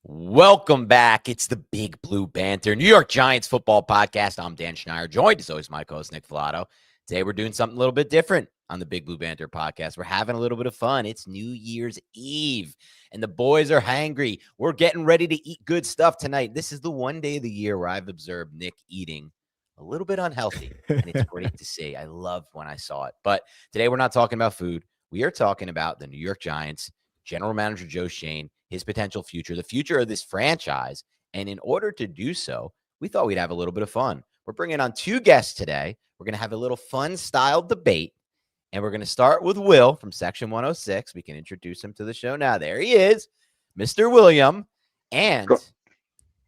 Welcome back. It's the Big Blue Banter, New York Giants football podcast. I'm Dan Schneider, joined as always my co-host Nick Filato. Today we're doing something a little bit different on the Big Blue Banter podcast. We're having a little bit of fun. It's New Year's Eve, and the boys are hangry. We're getting ready to eat good stuff tonight. This is the one day of the year where I've observed Nick eating a little bit unhealthy, and it's great to see. I loved when I saw it. But today we're not talking about food. We are talking about the New York Giants, general manager Joe Schoen, his potential future, the future of this franchise. And in order to do so, we thought we'd have a little bit of fun. We're bringing on two guests today. We're going to have a little fun style debate. And we're going to start with Will from Section 106. We can introduce him to the show now. There he is, Mr. William. And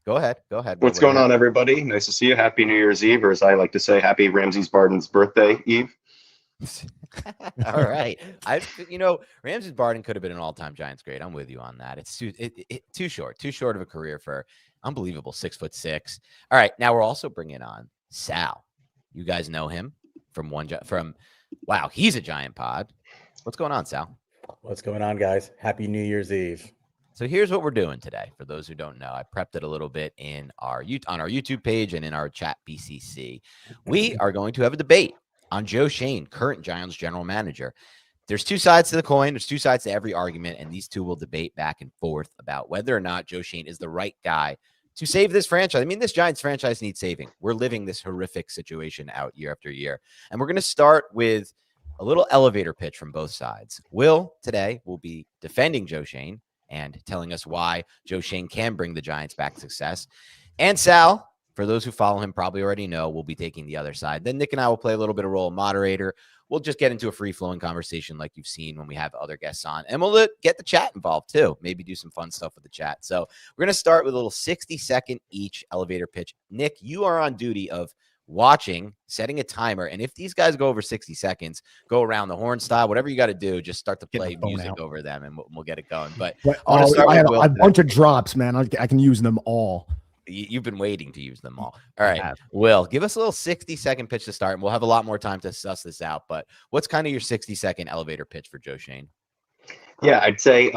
go ahead. What's going on, everybody? Nice to see you. Happy New Year's Eve, or as I like to say, Happy Ramses Barden's birthday Eve. All right. Ramses Barden could have been an all-time Giants great. I'm with you on that. It's too short of a career for unbelievable 6'6". All right. Now we're also bringing on Sal. You guys know him wow, he's a Giant pod. What's going on, Sal? What's going on, guys? Happy New Year's Eve. So here's what we're doing today. For those who don't know, I prepped it a little bit on our YouTube page and in our chat BCC. We are going to have a debate on Joe Schoen, current Giants general manager. There's two sides to the coin. There's two sides to every argument, and these two will debate back and forth about whether or not Joe Schoen is the right guy to save this franchise. I mean, this Giants franchise needs saving. We're living this horrific situation out year after year. And we're going to start with a little elevator pitch from both sides. Will, today, will be defending Joe Schoen and telling us why Joe Schoen can bring the Giants back to success. And Sal, for those who follow him, probably already know, we'll be taking the other side. Then Nick and I will play a little bit of role of moderator. We'll just get into a free-flowing conversation like you've seen when we have other guests on. And we'll get the chat involved, too. Maybe do some fun stuff with the chat. So we're going to start with a little 60-second each elevator pitch. Nick, you are on duty of watching, setting a timer. And if these guys go over 60 seconds, go around the horn style, whatever you got to do, just start to play music over them, and we'll get it going. But I have a bunch of drops, man. I can use them all. You've been waiting to use them all. All right. Will, give us a little 60-second pitch to start, and we'll have a lot more time to suss this out. But what's kind of your 60-second elevator pitch for Joe Schoen? Yeah, I'd say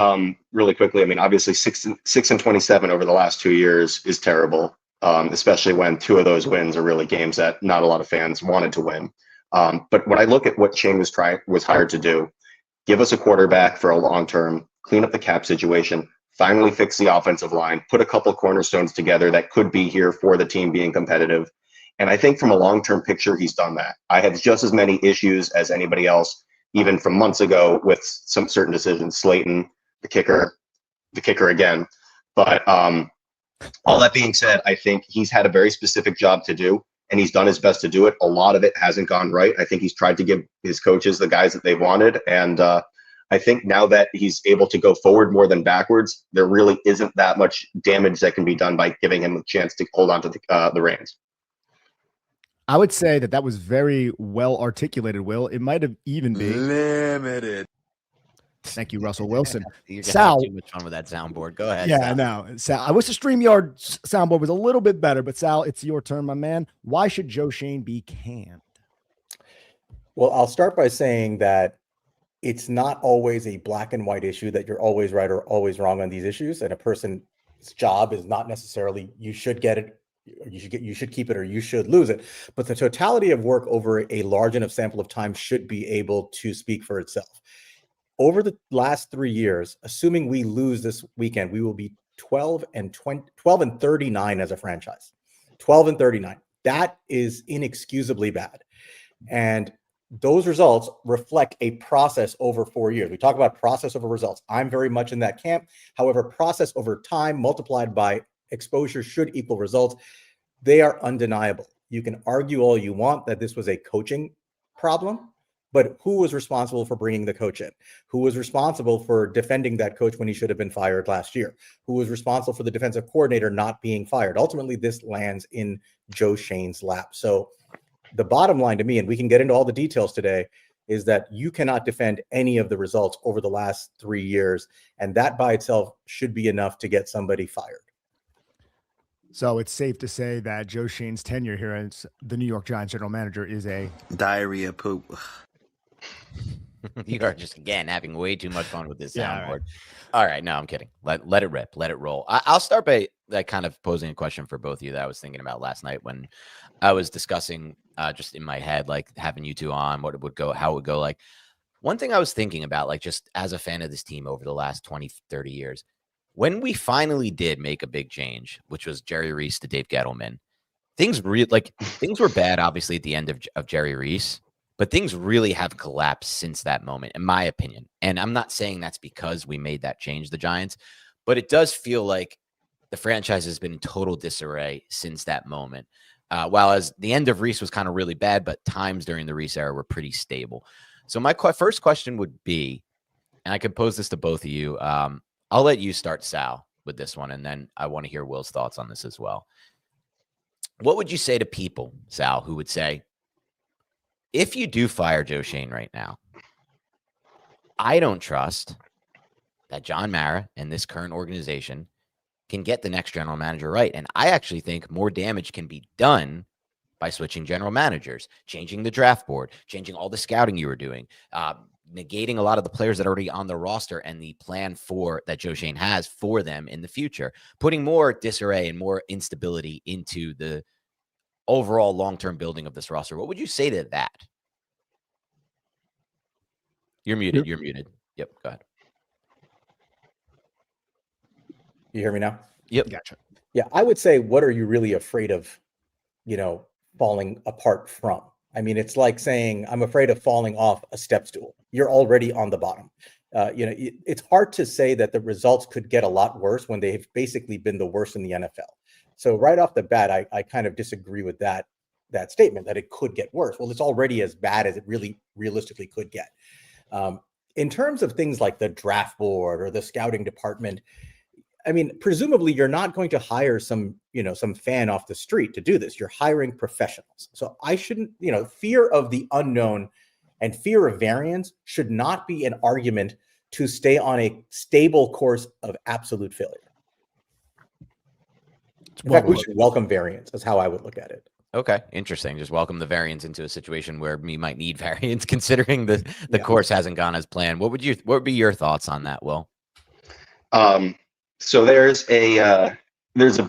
really quickly, I mean, obviously 6-27 over the last 2 years is terrible, especially when two of those wins are really games that not a lot of fans wanted to win. But when I look at what Schoen was hired to do, give us a quarterback for a long term, clean up the cap situation, finally fix the offensive line, put a couple cornerstones together that could be here for the team being competitive. And I think from a long-term picture, he's done that. I have just as many issues as anybody else, even from months ago with some certain decisions, Slayton, the kicker again. But all that being said, I think he's had a very specific job to do, and he's done his best to do it. A lot of it hasn't gone right. I think he's tried to give his coaches the guys that they wanted. And I think now that he's able to go forward more than backwards, there really isn't that much damage that can be done by giving him a chance to hold on to the reins. I would say that was very well articulated, Will. It might have even been limited. Thank you, Russell Wilson. You're Sal, have too much fun with that soundboard. Go ahead. Yeah, Sal. I know. Sal, I wish the StreamYard soundboard was a little bit better, but Sal, it's your turn, my man. Why should Joe Schoen be canned? Well, I'll start by saying that it's not always a black and white issue that you're always right or always wrong on these issues. And a person's job is not necessarily you should get it, or you should keep it, or you should lose it. But the totality of work over a large enough sample of time should be able to speak for itself. Over the last 3 years, assuming we lose this weekend, we will be 12 and 39 as a franchise. 12 and 39. That is inexcusably bad. And those results reflect a process over 4 years. We talk about process over results. I'm very much in that camp. However, process over time multiplied by exposure should equal results. They are undeniable. You can argue all you want that this was a coaching problem, but who was responsible for bringing the coach in? Who was responsible for defending that coach when he should have been fired last year? Who was responsible for the defensive coordinator not being fired? Ultimately, this lands in Joe Schoen's lap. So the bottom line to me, and we can get into all the details today, is that you cannot defend any of the results over the last 3 years. And that by itself should be enough to get somebody fired. So it's safe to say that Joe Schoen's tenure here as the New York Giants general manager is a diarrhea poop. You are just, again, having way too much fun with this Yeah, soundboard. All right. No, I'm kidding. Let it rip. Let it roll. I'll start by kind of posing a question for both of you that I was thinking about last night when I was discussing just in my head, like having you two on, what it would go, how it would go. Like, one thing I was thinking about, like just as a fan of this team over the last 20, 30 years, when we finally did make a big change, which was Jerry Reese to Dave Gettleman, things were bad, obviously, at the end of Jerry Reese, but things really have collapsed since that moment, in my opinion. And I'm not saying that's because we made that change, the Giants, but it does feel like the franchise has been in total disarray since that moment. While as the end of Reese was kind of really bad, but times during the Reese era were pretty stable. So my first question would be, and I could pose this to both of you. I'll let you start, Sal, with this one, and then I want to hear Will's thoughts on this as well. What would you say to people, Sal, who would say, if you do fire Joe Schoen right now, I don't trust that John Mara and this current organization can get the next general manager right. And I actually think more damage can be done by switching general managers, changing the draft board, changing all the scouting you were doing, negating a lot of the players that are already on the roster and the plan for that Joe Schoen has for them in the future, putting more disarray and more instability into the overall long-term building of this roster. What would you say to that? You're muted. You're muted. Yep. Go ahead. You hear me now? Yep. Gotcha. Yeah, I would say, what are you really afraid of, falling apart from? I mean, it's like saying, I'm afraid of falling off a step stool. You're already on the bottom. It's hard to say that the results could get a lot worse when they've basically been the worst in the NFL. So right off the bat, I kind of disagree with that statement that it could get worse. Well, it's already as bad as it really realistically could get. In terms of things like the draft board or the scouting department, I mean, presumably you're not going to hire some fan off the street to do this. You're hiring professionals. So I shouldn't, fear of the unknown and fear of variance should not be an argument to stay on a stable course of absolute failure. In fact, we should welcome variance. That's how I would look at it. Okay, interesting. Just welcome the variance into a situation where we might need variance, considering the course hasn't gone as planned. What would be your thoughts on that, Will? So there's a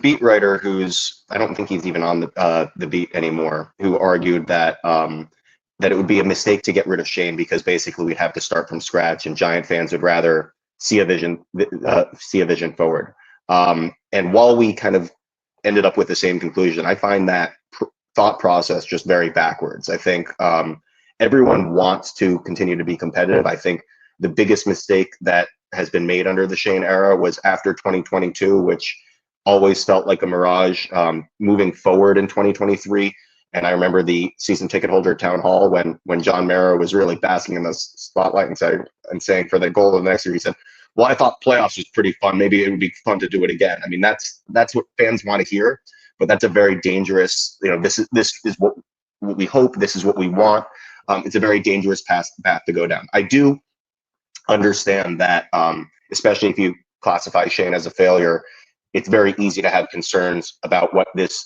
beat writer who's, I don't think he's even on the beat anymore, who argued that that it would be a mistake to get rid of Schoen because basically we'd have to start from scratch, and Giant fans would rather see a vision forward. And while we kind of ended up with the same conclusion, I find that thought process just very backwards. I think everyone wants to continue to be competitive. I think the biggest mistake that has been made under the Schoen era was after 2022, which always felt like a mirage moving forward in 2023. And I remember the season ticket holder town hall when John Mara was really basking in the spotlight and saying for the goal of the next year, he said, well, I thought playoffs was pretty fun. Maybe it would be fun to do it again. I mean, that's what fans want to hear, but that's a very dangerous, this is what we hope. This is what we want. It's a very dangerous path to go down. I do understand that, especially if you classify Schoen as a failure, it's very easy to have concerns about what this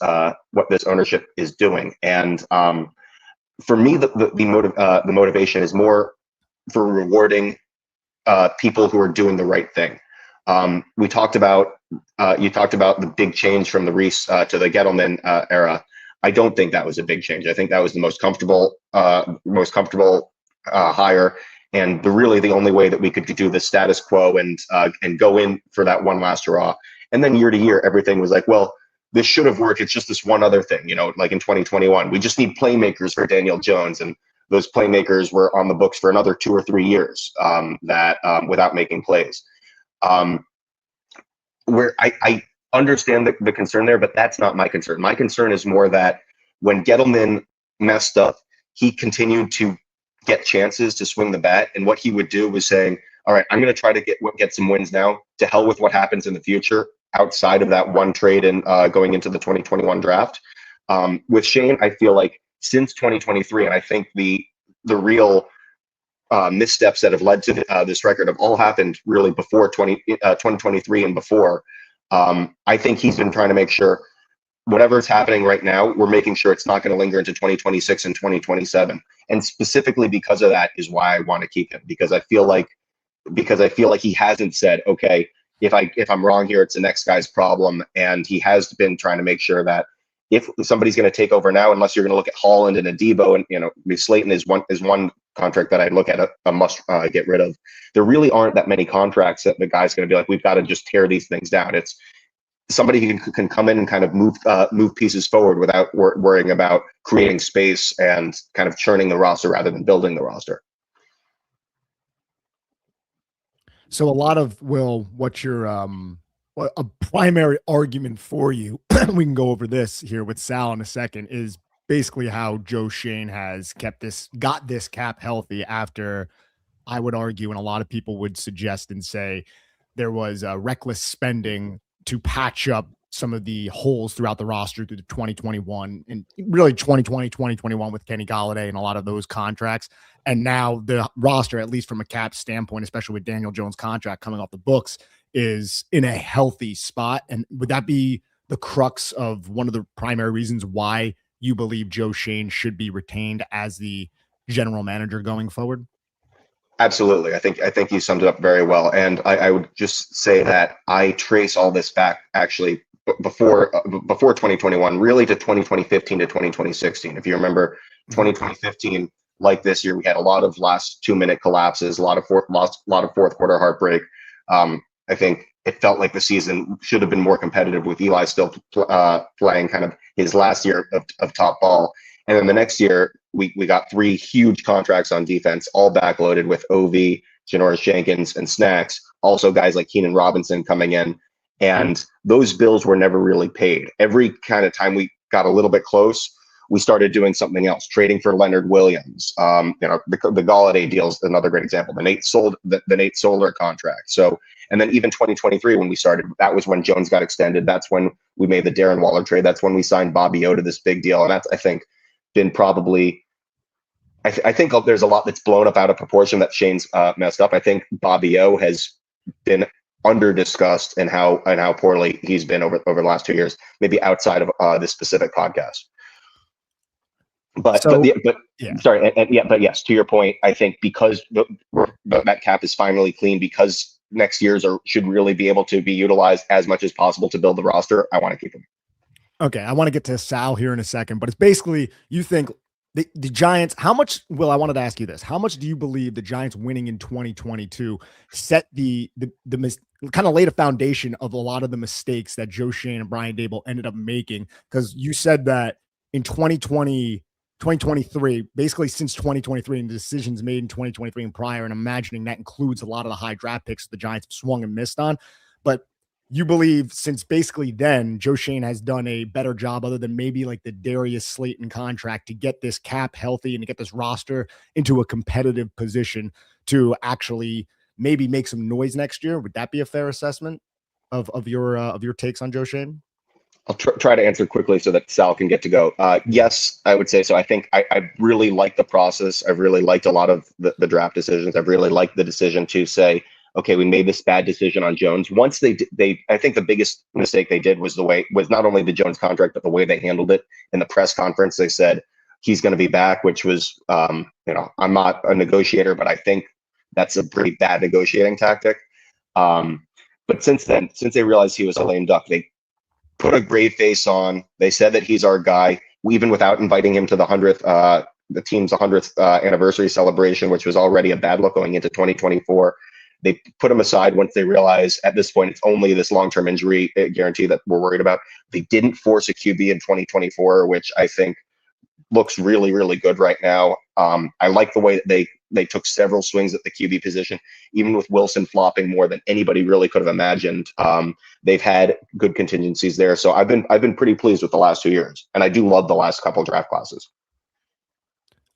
ownership is doing. And for me, the motivation is more for rewarding people who are doing the right thing. You talked about the big change from the Reese to the Gettleman era. I don't think that was a big change. I think that was the most comfortable hire. And really the only way that we could do the status quo and go in for that one last hurrah. And then year to year, everything was like, well, this should have worked. It's just this one other thing, like in 2021, we just need playmakers for Daniel Jones. And those playmakers were on the books for another 2 or 3 years without making plays. Where I understand the concern there, but that's not my concern. My concern is more that when Gettleman messed up, he continued to get chances to swing the bat, and what he would do was saying, all right, I'm going to try to get some wins now. To hell with what happens in the future outside of that one trade and going into the 2021 draft. With Schoen, I feel like since 2023, and I think the real missteps that have led to this record have all happened really before 2023 and before. I think he's been trying to make sure whatever's happening right now, we're making sure it's not going to linger into 2026 and 2027. And specifically because of that is why I want to keep him, because I feel like he hasn't said, okay, if I'm wrong here, it's the next guy's problem. And he has been trying to make sure that if somebody's going to take over now, unless you're going to look at Holland and Adebo, and Slayton is one contract that I look at a must get rid of. There really aren't that many contracts that the guy's going to be like, we've got to just tear these things down. It's somebody who can come in and kind of move pieces forward without worrying about creating space and kind of churning the roster rather than building the roster. So a lot of what's your a primary argument for you? We can go over this here with Sal in a second. Is basically how Joe Schoen has got this cap healthy after, I would argue, and a lot of people would suggest and say, there was reckless spending to patch up some of the holes throughout the roster through the 2021 and really 2020, 2021 with Kenny Golladay and a lot of those contracts. And now the roster, at least from a cap standpoint, especially with Daniel Jones' contract coming off the books, is in a healthy spot. And would that be the crux of one of the primary reasons why you believe Joe Schoen should be retained as the general manager going forward? Absolutely. I think you summed it up very well. And I would just say that I trace all this back actually before 2021, really to 2015 to 2016. If you remember 2015, like this year, we had a lot of last 2-minute collapses, a lot of fourth quarter heartbreak. I think it felt like the season should have been more competitive with Eli still playing kind of his last year of top ball. And then the next year, we got 3 huge contracts on defense, all backloaded with OV, Janoris Jenkins, and Snacks. Also guys like Keenan Robinson coming in. And those bills were never really paid. Every kind of time we got a little bit close, we started doing something else, trading for Leonard Williams. The Golladay deal is another great example. The Nate Solder contract. So, and then even 2023 when we started, that was when Jones got extended. That's when we made the Darren Waller trade. That's when we signed Bobby O to this big deal. And that's, I think, been probably. I think there's a lot that's blown up out of proportion that Shane's messed up. I think Bobby O has been under discussed and how poorly he's been over the last 2 years, maybe outside of this specific podcast. But yes, to your point, I think because that cap is finally clean, because next year's should really be able to be utilized as much as possible to build the roster, I want to keep him. Okay, I want to get to Sal here in a second, but it's basically, you think the Giants, I wanted to ask you this. How much do you believe the Giants winning in 2022 set the kind of laid a foundation of a lot of the mistakes that Joe Schoen and Brian Daboll ended up making? Because you said that in 2023, basically since 2023 and the decisions made in 2023 and prior, and imagining that includes a lot of the high draft picks the Giants swung and missed on. But you believe since basically then Joe Schoen has done a better job, other than maybe like the Darius Slayton contract, to get this cap healthy and to get this roster into a competitive position to actually maybe make some noise next year. Would that be a fair assessment of your takes on Joe Schoen? I'll try to answer quickly so that Sal can get to go. Yes, I would say so. I think I really like the process. I've really liked a lot of the draft decisions. I've really liked the decision to say, okay, we made this bad decision on Jones. Once I think the biggest mistake they did was not only the Jones contract, but the way they handled it in the press conference. They said he's going to be back, which was, I'm not a negotiator, but I think that's a pretty bad negotiating tactic. But since then, since they realized he was a lame duck, they put a brave face on. They said that he's our guy, even without inviting him to the team's 100th anniversary celebration, which was already a bad look going into 2024. They put him aside once they realized at this point it's only this long-term injury guarantee that we're worried about. They didn't force a QB in 2024, which I think looks really, really good right now. I like the way that they took several swings at the QB position, even with Wilson flopping more than anybody really could have imagined. They've had good contingencies there, so I've been pretty pleased with the last 2 years, and I do love the last couple draft classes.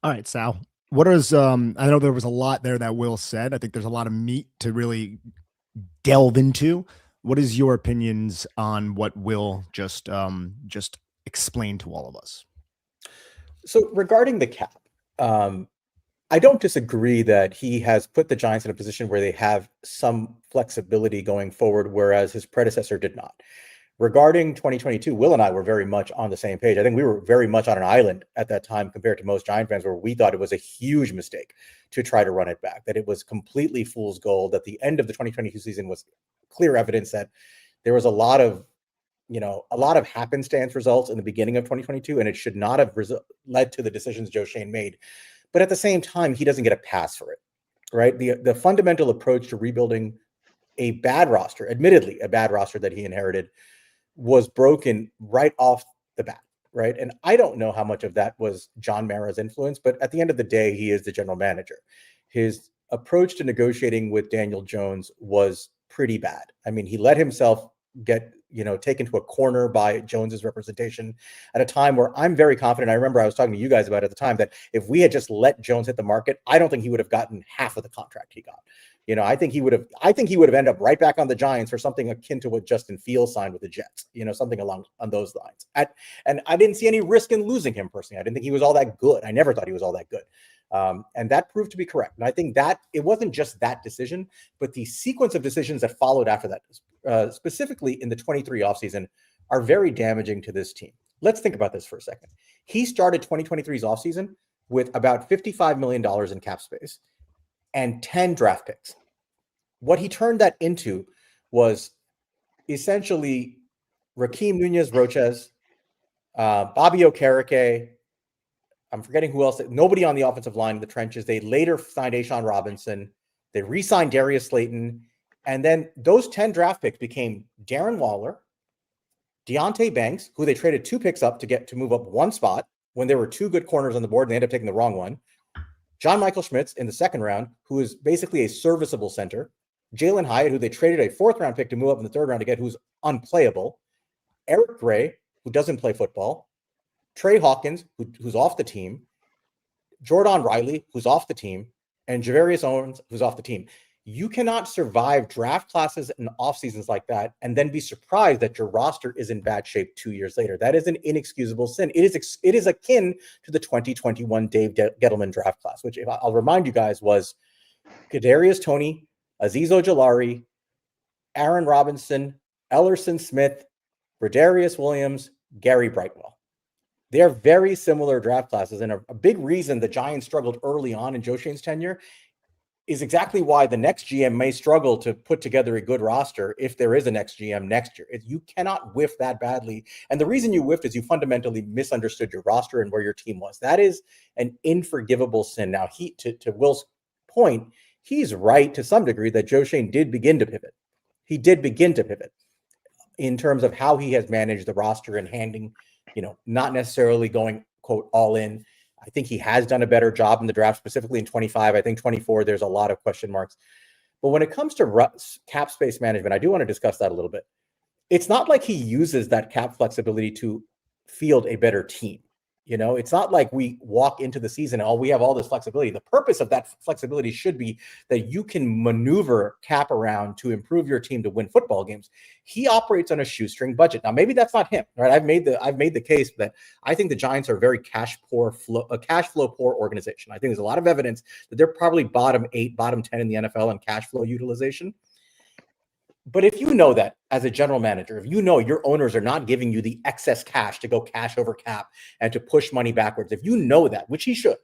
All right, Sal. What is I know there was a lot there that Will said. I think there's a lot of meat to really delve into. What is your opinions on what Will just explained to all of us? So regarding the cap, I don't disagree that he has put the Giants in a position where they have some flexibility going forward, whereas his predecessor did not. Regarding 2022, Will and I were very much on the same page. I think we were very much on an island at that time compared to most Giant fans, where we thought it was a huge mistake to try to run it back, that it was completely fool's gold, that the end of the 2022 season was clear evidence that there was a lot of happenstance results in the beginning of 2022, and it should not have led to the decisions Joe Schoen made. But at the same time, he doesn't get a pass for it, right? The fundamental approach to rebuilding a bad roster, admittedly a bad roster that he inherited, was broken right off the bat, right? And I don't know how much of that was John Mara's influence, but at the end of the day, he is the general manager. His approach to negotiating with Daniel Jones was pretty bad. I mean, he let himself get taken to a corner by Jones's representation at a time where I'm very confident. I remember I was talking to you guys about it at the time that if we had just let Jones hit the market, I don't think he would have gotten half of the contract he got. I think he would have ended up right back on the Giants for something akin to what Justin Fields signed with the Jets, something along on those lines. And I didn't see any risk in losing him personally. I didn't think he was all that good. I never thought he was all that good. And that proved to be correct. And I think that it wasn't just that decision, but the sequence of decisions that followed after that, specifically in the 23 offseason, are very damaging to this team. Let's think about this for a second. He started 2023's offseason with about $55 million in cap space and 10 draft picks. What he turned that into was essentially Rakeem Nunez-Roches, Bobby Okereke, I'm forgetting who else. Nobody on the offensive line in the trenches. They later signed Ashawn Robinson. They re-signed Darius Slayton. And then those 10 draft picks became Darren Waller, Deonte Banks, who they traded 2 picks up to move up 1 spot when there were 2 good corners on the board and they ended up taking the wrong one. John Michael Schmitz in the second round, who is basically a serviceable center. Jalen Hyatt, who they traded a 4th round pick to move up in the 3rd round to get, who's unplayable. Eric Gray, who doesn't play football. Trey Hawkins, who's off the team. Jordan Riley, who's off the team. And Javarius Owens, who's off the team. You cannot survive draft classes and off seasons like that and then be surprised that your roster is in bad shape 2 years later. That is an inexcusable sin. It is akin to the 2021 Dave Gettleman draft class, which, if I'll remind you guys, was Kadarius Toney, Azeez Ojulari, Aaron Robinson, Ellerson Smith, Brodarius Williams, Gary Brightwell. They're very similar draft classes, and a big reason the Giants struggled early on in Joe Schoen's tenure is exactly why the next GM may struggle to put together a good roster if there is a next GM next year. You cannot whiff that badly. And the reason you whiffed is you fundamentally misunderstood your roster and where your team was. That is an unforgivable sin. Now, to Will's point, he's right to some degree that Joe Schoen did begin to pivot. He did begin to pivot in terms of how he has managed the roster and handing, not necessarily going, quote, all in. I think he has done a better job in the draft, specifically in 25. I think 24, there's a lot of question marks. But when it comes to cap space management, I do want to discuss that a little bit. It's not like he uses that cap flexibility to field a better team. It's not like we walk into the season and we have all this flexibility. The purpose of that flexibility should be that you can maneuver cap around to improve your team to win football games. He operates on a shoestring budget. Now, maybe that's not him, right? I've made the case that I think the Giants are a very cash flow poor organization. I think there's a lot of evidence that they're probably bottom 8, bottom 10 in the NFL in cash flow utilization. But if you know that as a general manager, if you know your owners are not giving you the excess cash to go cash over cap and to push money backwards, if you know that, which he should,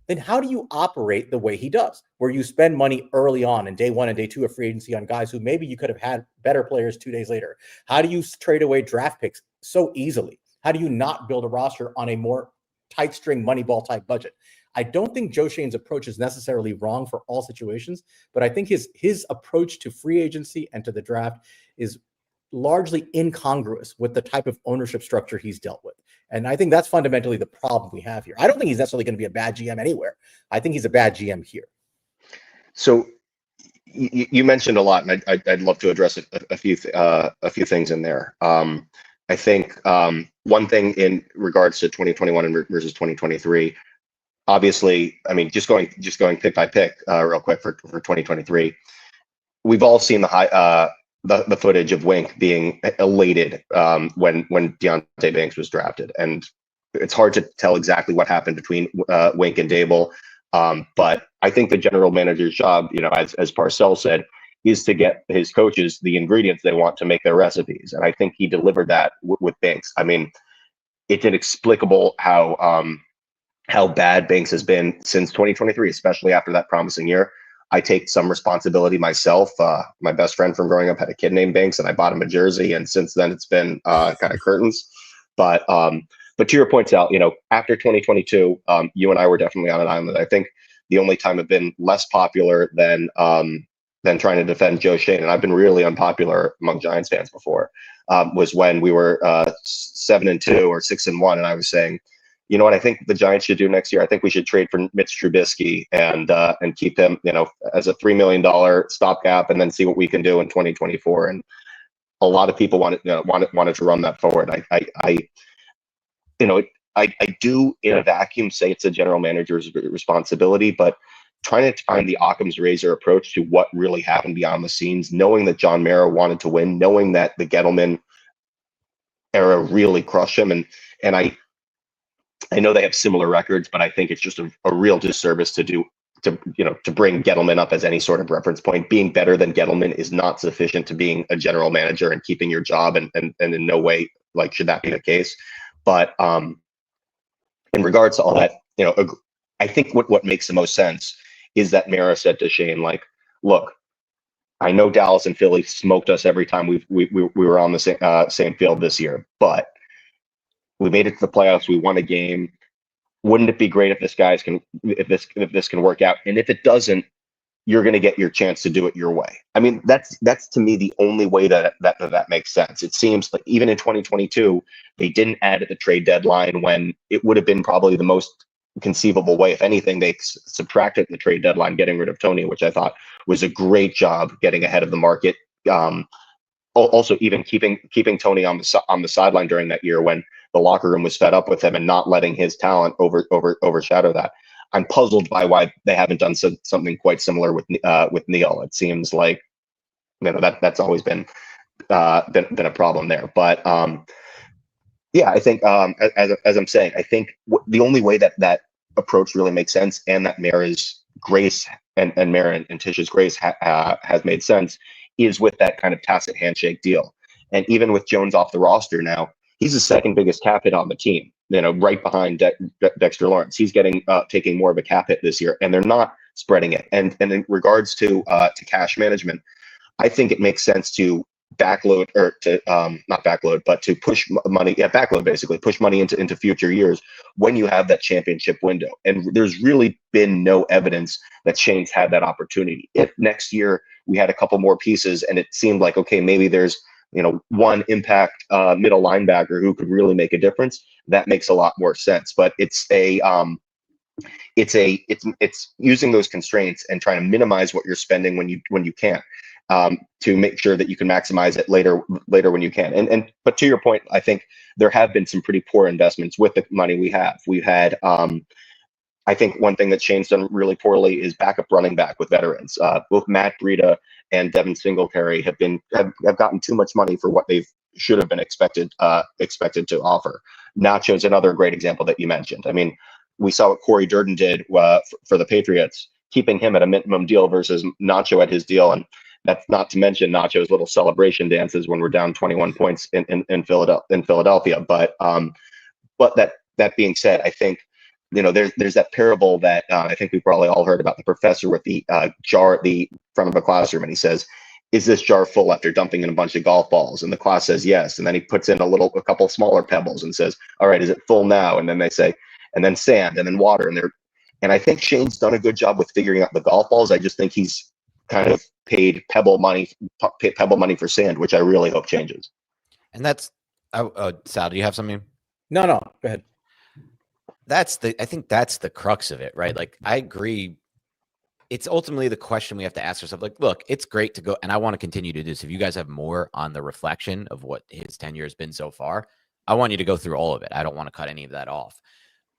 then how do you operate the way he does, where you spend money early on in day 1 and day 2 of free agency on guys who maybe you could have had better players 2 days later? How do you trade away draft picks so easily? How do you not build a roster on a more tight string Moneyball type budget? I don't think Joe Schoen's approach is necessarily wrong for all situations, but I think his approach to free agency and to the draft is largely incongruous with the type of ownership structure he's dealt with. And I think that's fundamentally the problem we have here. I don't think he's necessarily going to be a bad GM anywhere. I think he's a bad GM here. So you mentioned a lot, and I'd love to address a few things in there. I think one thing in regards to 2021 versus 2023. Obviously, I mean, just going pick by pick real quick for 2023, we've all seen the footage of Wink being elated when Deonte Banks was drafted, and it's hard to tell exactly what happened between Wink and Dable, but I think the general manager's job, as Parcells said, is to get his coaches the ingredients they want to make their recipes. And I think he delivered that with Banks. I mean, it's inexplicable how bad Banks has been since 2023, especially after that promising year. I take some responsibility myself. My best friend from growing up had a kid named Banks, and I bought him a jersey. And since then, it's been kind of curtains. But to your point, Sal, after 2022, you and I were definitely on an island. I think the only time I've been less popular than trying to defend Joe Schoen, and I've been really unpopular among Giants fans before, was when we were 7-2 or 6-1, and I was saying, you know what I think the Giants should do next year? I think we should trade for Mitch Trubisky and keep him, as a $3 million stopgap, and then see what we can do in 2024. And a lot of people wanted to run that forward. I do in a vacuum say it's a general manager's responsibility, but trying to find the Occam's razor approach to what really happened beyond the scenes, knowing that John Mara wanted to win, knowing that the Gettleman era really crushed him, and I know they have similar records, but I think it's just a real disservice to bring Gettleman up as any sort of reference point. Being better than Gettleman is not sufficient to being a general manager and keeping your job, and in no way should that be the case. But in regards to all that, I think what makes the most sense is that Mara said to Schoen, look, I know Dallas and Philly smoked us every time we were on the same field this year, but we made it to the playoffs. We won a game. Wouldn't it be great if this can work out? And if it doesn't, you're going to get your chance to do it your way. I mean, that's to me the only way that makes sense. It seems like even in 2022, they didn't add at the trade deadline when it would have been probably the most conceivable way. If anything, they subtracted the trade deadline, getting rid of Tony, which I thought was a great job getting ahead of the market. Also, even keeping Tony on the sideline during that year when the locker room was fed up with him and not letting his talent overshadow that. I'm puzzled by why they haven't done something quite similar with Neil. It seems like that's always been a problem there. But yeah, I think as I'm saying, I think the only way that approach really makes sense, and that Mara's grace and Mara and Tish's grace has made sense, is with that kind of tacit handshake deal. And even with Jones off the roster now, he's the second biggest cap hit on the team, right behind Dexter Lawrence. He's taking more of a cap hit this year, and they're not spreading it. And in regards to cash management, I think it makes sense to backload, or to not backload, but to push money, backload basically, push money into future years when you have that championship window. And there's really been no evidence that Shane's had that opportunity. If next year we had a couple more pieces and it seemed like, okay, maybe there's one impact middle linebacker who could really make a difference, that makes a lot more sense. But it's using those constraints and trying to minimize what you're spending when you can't, to make sure that you can maximize it later when you can. But to your point, I think there have been some pretty poor investments with the money we have. We've had I think one thing that Shane's done really poorly is backup running back with veterans. Both Matt Breida and Devin Singletary have gotten too much money for what they should have been expected to offer. Nacho's another great example that you mentioned. I mean, we saw what Corey Durden did for the Patriots, keeping him at a minimum deal versus Nacho at his deal. And that's not to mention Nacho's little celebration dances when we're down 21 points in Philadelphia. But that being said, I think there's that parable that I think we've probably all heard about, the professor with the jar at the front of a classroom, and he says, "Is this jar full?" after dumping in a bunch of golf balls, and the class says yes, and then he puts in a couple smaller pebbles and says, "All right, is it full now?" And then they say, and then sand, and then water, and I think Shane's done a good job with figuring out the golf balls. I just think he's kind of paid pebble money for sand, which I really hope changes. And that's Sal, do you have something? No, go ahead. I think that's the crux of it, right? Like, I agree. It's ultimately the question we have to ask ourselves. Like, look, it's great to go, and I want to continue to do this. If you guys have more on the reflection of what his tenure has been so far, I want you to go through all of it. I don't want to cut any of that off.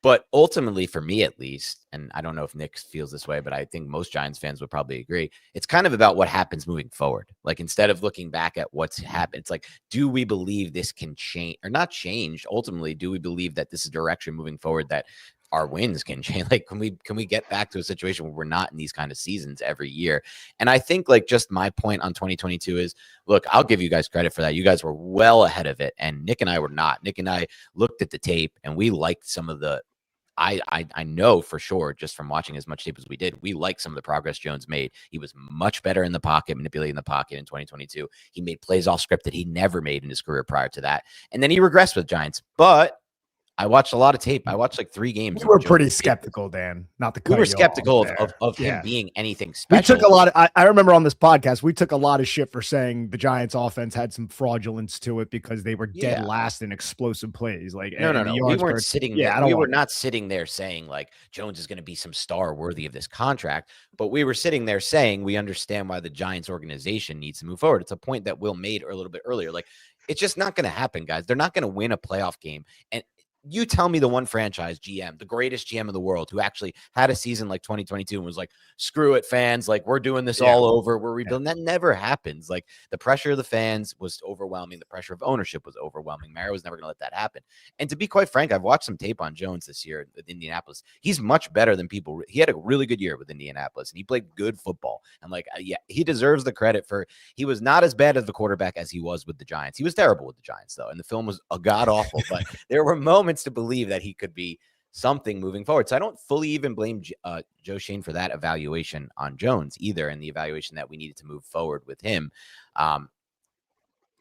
But ultimately, for me at least, and I don't know if Nick feels this way, but I think most Giants fans would probably agree, it's kind of about what happens moving forward. Like, instead of looking back at what's happened, it's like, do we believe this can change or not change? Ultimately, do we believe that this is direction moving forward that our wins can change. Like, can we get back to a situation where we're not in these kind of seasons every year? And I think like just my point on 2022 is, look, I'll give you guys credit for that. You guys were well ahead of it, and Nick and I were not. Nick and I looked at the tape and we liked some of the. I know for sure, just from watching as much tape as we did, we like some of the progress Jones made. He was much better in the pocket, manipulating the pocket in 2022. He made plays off script that he never made in his career prior to that. And then he regressed with Giants. But I watched a lot of tape. I watched like 3 games. We were pretty skeptical, Dan. Not to cut We were you skeptical off of him Yeah. being anything We special. took a lot of, I remember on this podcast, we took a lot of shit for saying the Giants offense had some fraudulence to it because they were dead Yeah. last in explosive plays. Like, No. the We yards weren't per- sitting Yeah, there. I don't We were want not sitting there saying like Jones is going to be some star worthy of this contract, but we were sitting there saying we understand why the Giants organization needs to move forward. It's a point that Will made a little bit earlier. Like, it's just not going to happen, guys. They're not going to win a playoff game. And you tell me the one franchise GM, the greatest GM in the world, who actually had a season like 2022 and was like, screw it, fans. Like, we're doing this all over. We're rebuilding. That never happens. Like, the pressure of the fans was overwhelming. The pressure of ownership was overwhelming. Mario was never going to let that happen. And to be quite frank, I've watched some tape on Jones this year with Indianapolis. He's much better than people. He had a really good year with Indianapolis, and he played good football. And like, yeah, he deserves the credit for, he was not as bad as the quarterback as he was with the Giants. He was terrible with the Giants, though. And the film was a god awful, but there were moments to believe that he could be something moving forward. So I don't fully even blame Joe Schoen for that evaluation on Jones either, and the evaluation that we needed to move forward with him.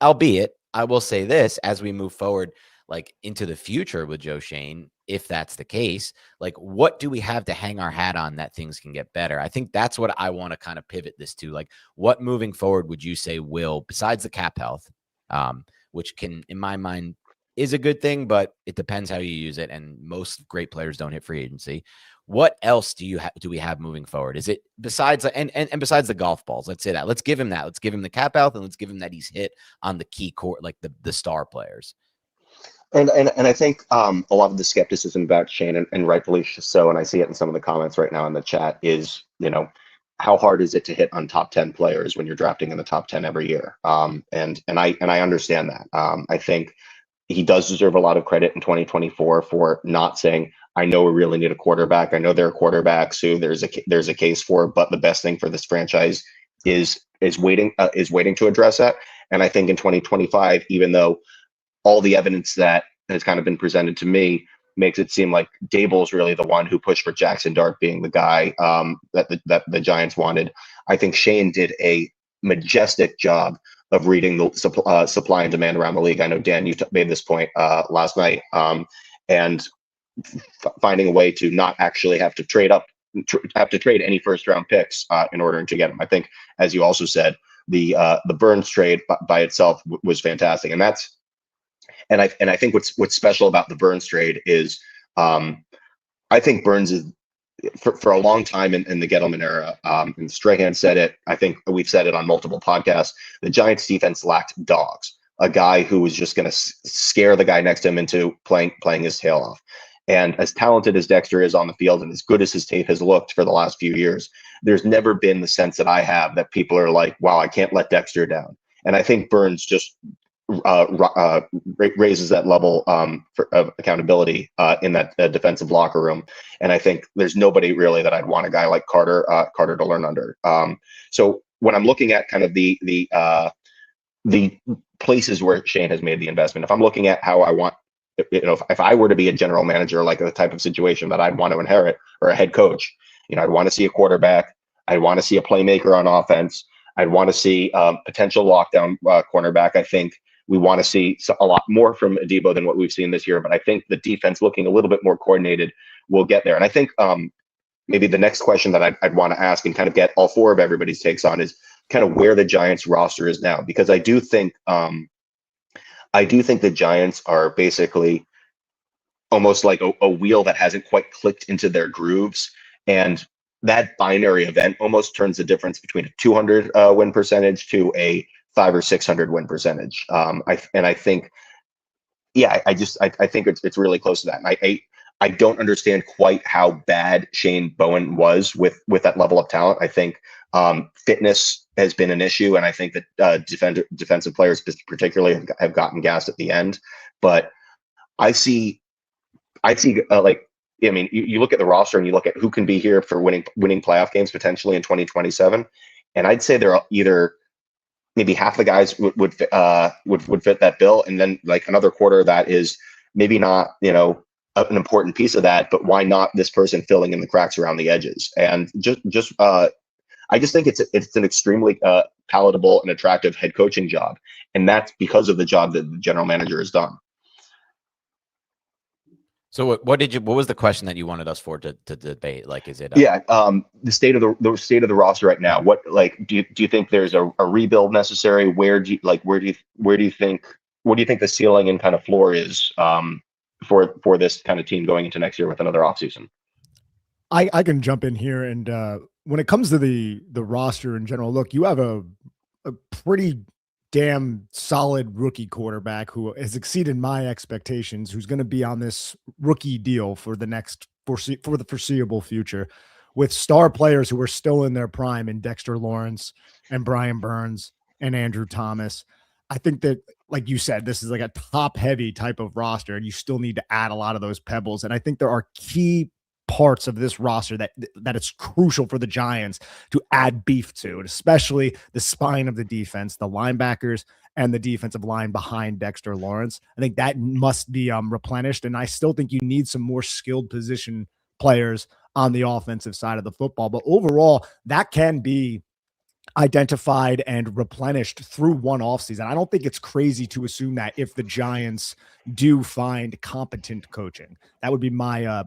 Albeit, I will say this, as we move forward, like into the future with Joe Schoen, if that's the case, like what do we have to hang our hat on that things can get better? I think that's what I want to kind of pivot this to. Like, what moving forward would you say will, besides the cap health, which can, in my mind, is a good thing, but it depends how you use it. And most great players don't hit free agency. What else do we have moving forward? Is it besides and besides the golf balls? Let's say that. Let's give him that. Let's give him the cap health, and let's give him that he's hit on the key core, like the star players. And I think a lot of the skepticism about Shane, and rightfully so, and I see it in some of the comments right now in the chat, is, how hard is it to hit on top 10 players when you're drafting in the top 10 every year? And I understand that. I think he does deserve a lot of credit in 2024 for not saying, I know we really need a quarterback. I know there are quarterbacks who there's a case for, but the best thing for this franchise is waiting to address that. And I think in 2025, even though all the evidence that has kind of been presented to me makes it seem like Dable's really the one who pushed for Jackson Dart being the guy that the Giants wanted, I think Shane did a majestic job of reading the supply and demand around the league. I know, Dan, you made this point last night, and finding a way to not actually have to trade any first round picks in order to get them. I think, as you also said, the Burns trade by itself was fantastic, and I think what's special about the Burns trade is I think Burns is for a long time in the Gettleman era, and Strahan said it, I think we've said it on multiple podcasts, the Giants defense lacked dogs, a guy who was just going to scare the guy next to him into playing his tail off. And as talented as Dexter is on the field and as good as his tape has looked for the last few years, there's never been the sense that I have that people are like, wow, I can't let Dexter down. And I think Burns just raises that level of accountability in that defensive locker room. And I think there's nobody really that I'd want a guy like Carter to learn under. So when I'm looking at kind of the places where Shane has made the investment, if I'm looking at how I want, if I were to be a general manager, like the type of situation that I'd want to inherit, or a head coach, I'd want to see a quarterback. I'd want to see a playmaker on offense. I'd want to see potential lockdown cornerback. I think we want to see a lot more from Adebo than what we've seen this year, but I think the defense looking a little bit more coordinated will get there. And I think maybe the next question that I'd want to ask and kind of get all four of everybody's takes on is kind of where the Giants roster is now, because I do think the Giants are basically almost like a wheel that hasn't quite clicked into their grooves, and that binary event almost turns the difference between a 200 win percentage to a 500 or 600 win percentage. I think it's really close to that. And I don't understand quite how bad Shane Bowen was with that level of talent. I think fitness has been an issue, and I think that defensive players particularly have gotten gassed at the end. But I see like I mean, you look at the roster and you look at who can be here for winning playoff games potentially in 2027, and I'd say they're either maybe half the guys would fit that bill, and then like another quarter that is maybe not, an important piece of that, but why not this person filling in the cracks around the edges? And I just think it's an extremely palatable and attractive head coaching job, and that's because of the job that the general manager has done. So what was the question that you wanted us to debate? Like, is it the state of the roster right now? What, like, do you think there's a rebuild necessary? Where do you think the ceiling and kind of floor is for this kind of team going into next year with another offseason? I can jump in here, and when it comes to the roster in general, look, you have a pretty damn solid rookie quarterback who has exceeded my expectations, who's going to be on this rookie deal for the foreseeable future, with star players who are still in their prime in Dexter Lawrence and Brian Burns and Andrew Thomas. I think that, like you said, this is like a top heavy type of roster, and you still need to add a lot of those pebbles. And I think there are key parts of this roster that it's crucial for the Giants to add beef to, and especially the spine of the defense, the linebackers and the defensive line behind Dexter Lawrence. I think that must be replenished. And I still think you need some more skilled position players on the offensive side of the football. But overall, that can be identified and replenished through one offseason. I don't think it's crazy to assume that if the Giants do find competent coaching, that would be my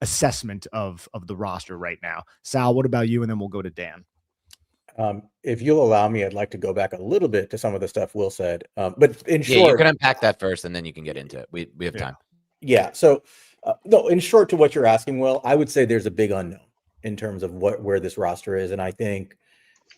assessment of the roster right now. Sal, what about you? And then we'll go to Dan. If you'll allow me, I'd like to go back a little bit to some of the stuff Will said. But in short, you can unpack that first, and then you can get into it. We have time. Yeah. So, no, in short, to what you're asking, Will, I would say there's a big unknown in terms of where this roster is, and I think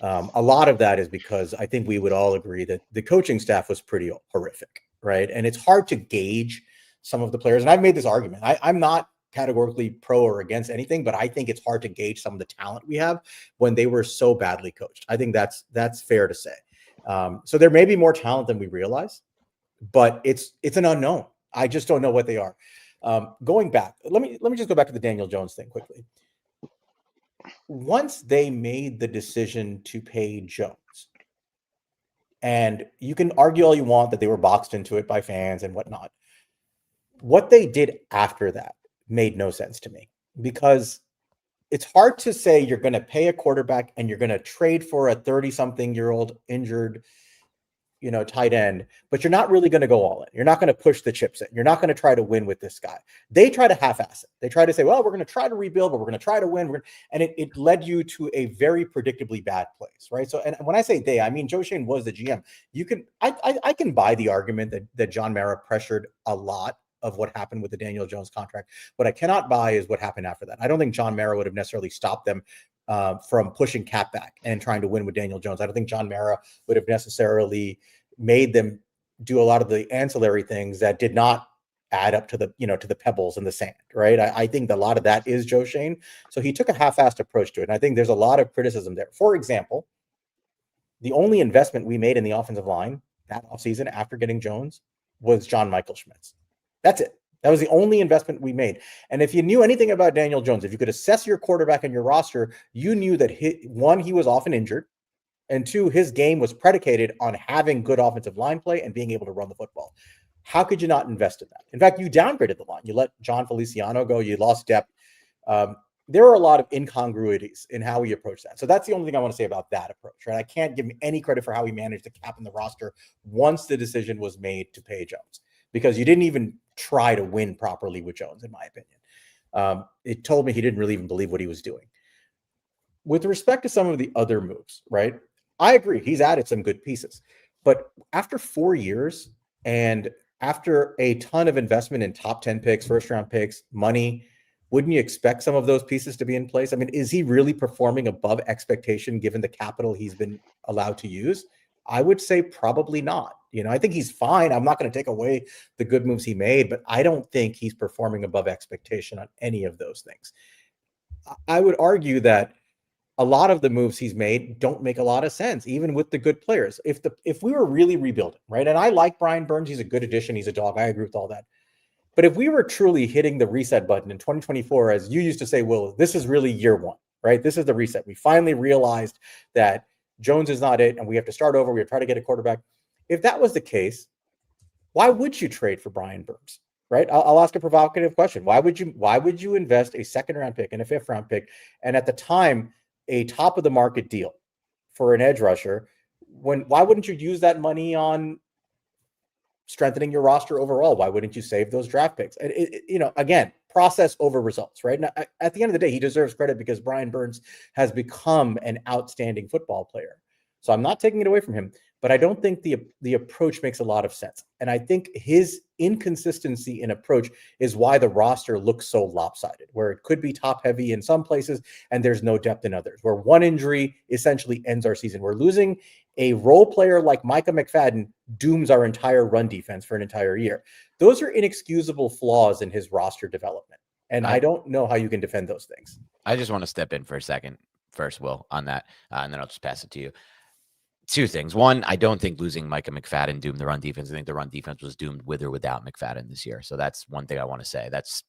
a lot of that is because I think we would all agree that the coaching staff was pretty horrific, right? And it's hard to gauge some of the players. And I've made this argument. I'm not categorically pro or against anything, but I think it's hard to gauge some of the talent we have when they were so badly coached. I think that's fair to say. So there may be more talent than we realize, but it's an unknown. I just don't know what they are. Going back, let me just go back to the Daniel Jones thing quickly. Once they made the decision to pay Jones, and you can argue all you want that they were boxed into it by fans and whatnot, what they did after that made no sense to me, because it's hard to say you're going to pay a quarterback and you're going to trade for a 30-something-year-old injured, tight end, but you're not really going to go all in. You're not going to push the chips in. You're not going to try to win with this guy. They try to half-ass it. They try to say, well, we're going to try to rebuild, but we're going to try to win. And it led you to a very predictably bad place, right? So, and when I say they, I mean Joe Schoen was the GM. I can buy the argument that John Mara pressured a lot of what happened with the Daniel Jones contract. What I cannot buy is what happened after that. I don't think John Mara would have necessarily stopped them from pushing cap back and trying to win with Daniel Jones. I don't think John Mara would have necessarily made them do a lot of the ancillary things that did not add up to the pebbles in the sand, right? I think a lot of that is Joe Schoen. So he took a half-assed approach to it. And I think there's a lot of criticism there. For example, the only investment we made in the offensive line that offseason after getting Jones was John Michael Schmitz. That's it. That was the only investment we made. And if you knew anything about Daniel Jones, if you could assess your quarterback and your roster, you knew that one, he was often injured, and two, his game was predicated on having good offensive line play and being able to run the football. How could you not invest in that? In fact, you downgraded the line. You let John Feliciano go. You lost depth. There are a lot of incongruities in how we approach that. So that's the only thing I want to say about that approach, right? I can't give him any credit for how he managed to cap in the roster once the decision was made to pay Jones, because you didn't even try to win properly with Jones, in my opinion. It told me he didn't really even believe what he was doing. With respect to some of the other moves, right? I agree. He's added some good pieces. But after 4 years and after a ton of investment in top 10 picks, first-round picks, money, wouldn't you expect some of those pieces to be in place? I mean, is he really performing above expectation given the capital he's been allowed to use? I would say probably not. I think he's fine. I'm not going to take away the good moves he made, but I don't think he's performing above expectation on any of those things. I would argue that a lot of the moves he's made don't make a lot of sense, even with the good players. If we were really rebuilding, right? And I like Brian Burns. He's a good addition. He's a dog. I agree with all that. But if we were truly hitting the reset button in 2024, as you used to say, Will, this is really year one, right? This is the reset. We finally realized that Jones is not it, and we have to start over. We have to try to get a quarterback. If that was the case, why would you trade for Brian Burns? Right? I'll ask a provocative question. Why would you invest a second round pick and a fifth round pick, and at the time a top of the market deal for an edge rusher? Why wouldn't you use that money on strengthening your roster overall? Why wouldn't you save those draft picks? And again, process over results, right? Now, at the end of the day, he deserves credit because Brian Burns has become an outstanding football player. So I'm not taking it away from him, but I don't think the approach makes a lot of sense. And I think his inconsistency in approach is why the roster looks so lopsided, where it could be top heavy in some places and there's no depth in others, where one injury essentially ends our season. We're losing a role player like Micah McFadden dooms our entire run defense for an entire year. Those are inexcusable flaws in his roster development. And I don't know how you can defend those things. I just want to step in for a second first, Will, on that, and then I'll just pass it to you. Two things. One, I don't think losing Micah McFadden doomed the run defense. I think the run defense was doomed with or without McFadden this year. So that's one thing I want to say. That's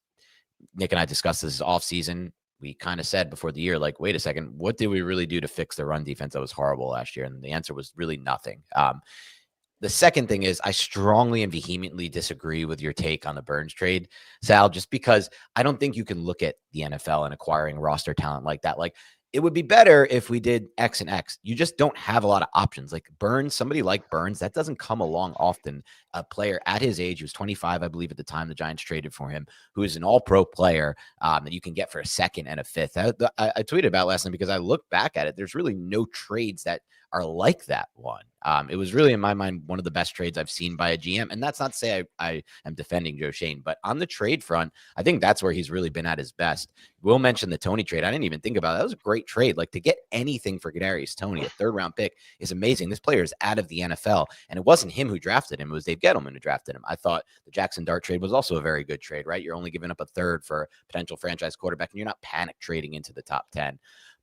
Nick and I discussed this off season. We kind of said before the year, like, wait a second, what did we really do to fix the run defense that was horrible last year? And the answer was really nothing. The second thing is I strongly and vehemently disagree with your take on the Burns trade, Sal, just because I don't think you can look at the NFL and acquiring roster talent like that. Like, it would be better if we did X and X. You just don't have a lot of options. Like Burns, somebody like Burns, that doesn't come along often. A player at his age, he was 25, I believe, at the time the Giants traded for him, who is an all-pro player that you can get for a second and a fifth. I tweeted about last night because I look back at it. There's really no trades that are like that one. It was really, in my mind, one of the best trades I've seen by a GM. And that's not to say I am defending Joe Schoen, but on the trade front, I think that's where he's really been at his best. Will mention the Toney trade. I didn't even think about it. That was a great trade. Like, to get anything for Kadarius Toney, a third-round pick, is amazing. This player is out of the NFL, and it wasn't him who drafted him. It was Dave Gettleman who drafted him. I thought the Jackson Dart trade was also a very good trade, right? You're only giving up a third for a potential franchise quarterback, and you're not panic trading into the top 10.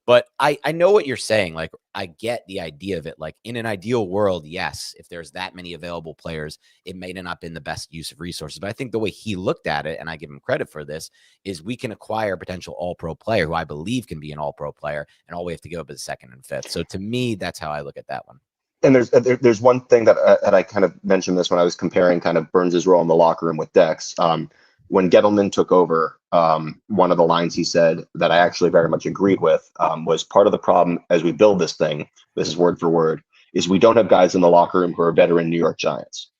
But I know what you're saying. Like, I get the idea of it. Like, in an ideal world, yes, if there's that many available players, it may have not been the best use of resources. But I think the way he looked at it, and I give him credit for this, is we can acquire a potential all-pro player who I believe can be an all-pro player, and all we have to give up is second and fifth. So to me, that's how I look at that one. And there's one thing that I kind of mentioned this when I was comparing kind of Burns' role in the locker room with Dex. When Gettleman took over, one of the lines he said that I actually very much agreed with was part of the problem as we build this thing, this is word for word, is we don't have guys in the locker room who are veteran New York Giants.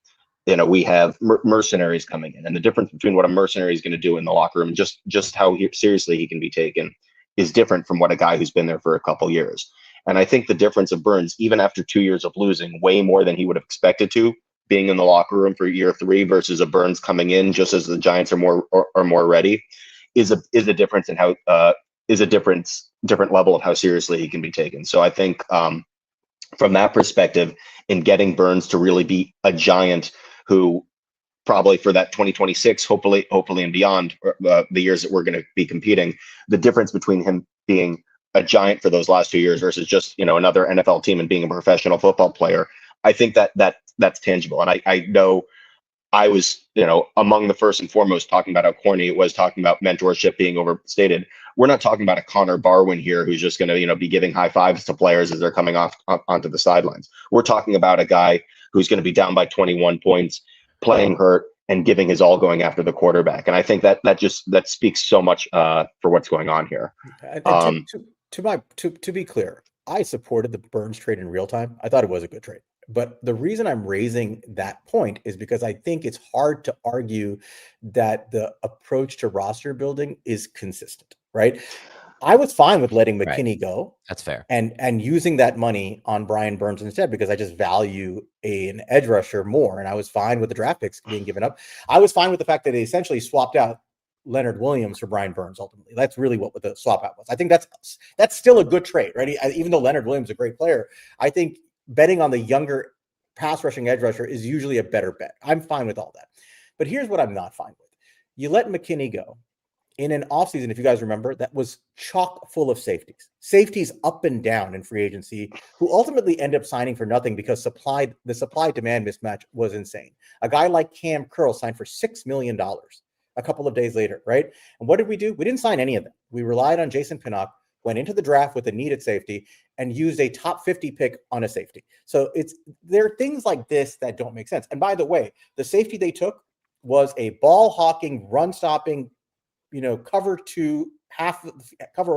We have mercenaries coming in, and the difference between what a mercenary is going to do in the locker room, just how seriously he can be taken, is different from what a guy who's been there for a couple years. And I think the difference of Burns, even after 2 years of losing way more than he would have expected to, being in the locker room for year 3 versus a Burns coming in just as the Giants are more ready, is a difference in how different level of how seriously he can be taken. So I think from that perspective, in getting Burns to really be a Giant who probably for that 2026, hopefully and beyond, the years that we're going to be competing, the difference between him being a Giant for those last 2 years versus just another NFL team and being a professional football player, I think that's tangible. And I know I was among the first and foremost talking about how corny it was, talking about mentorship being overstated. We're not talking about a Connor Barwin here who's just going to be giving high fives to players as they're coming onto the sidelines. We're talking about a guy who's going to be down by 21 points, playing hurt, and giving his all going after the quarterback. And I think that speaks so much for what's going on here. To be clear, I supported the Burns trade in real time. I thought it was a good trade. But the reason I'm raising that point is because I think it's hard to argue that the approach to roster building is consistent, right? I was fine with letting McKinney go. That's fair. And using that money on Brian Burns instead, because I just value an edge rusher more. And I was fine with the draft picks being given up. I was fine with the fact that they essentially swapped out Leonard Williams for Brian Burns. Ultimately, that's really what the swap out was. I think that's still a good trade, right? Even though Leonard Williams is a great player, I think betting on the younger pass rushing edge rusher is usually a better bet. I'm fine with all that. But here's what I'm not fine with. You let McKinney go in an offseason, if you guys remember, that was chock full of safeties up and down in free agency, who ultimately end up signing for nothing because the supply demand mismatch was insane. A guy like Cam Curl signed for $6 million. a couple of days later, right? And what did we do? We didn't sign any of them. We relied on Jason Pinnock, went into the draft with a needed safety, and used a top 50 pick on a safety. So there are things like this that don't make sense. And by the way, the safety they took was a ball hawking, run stopping, cover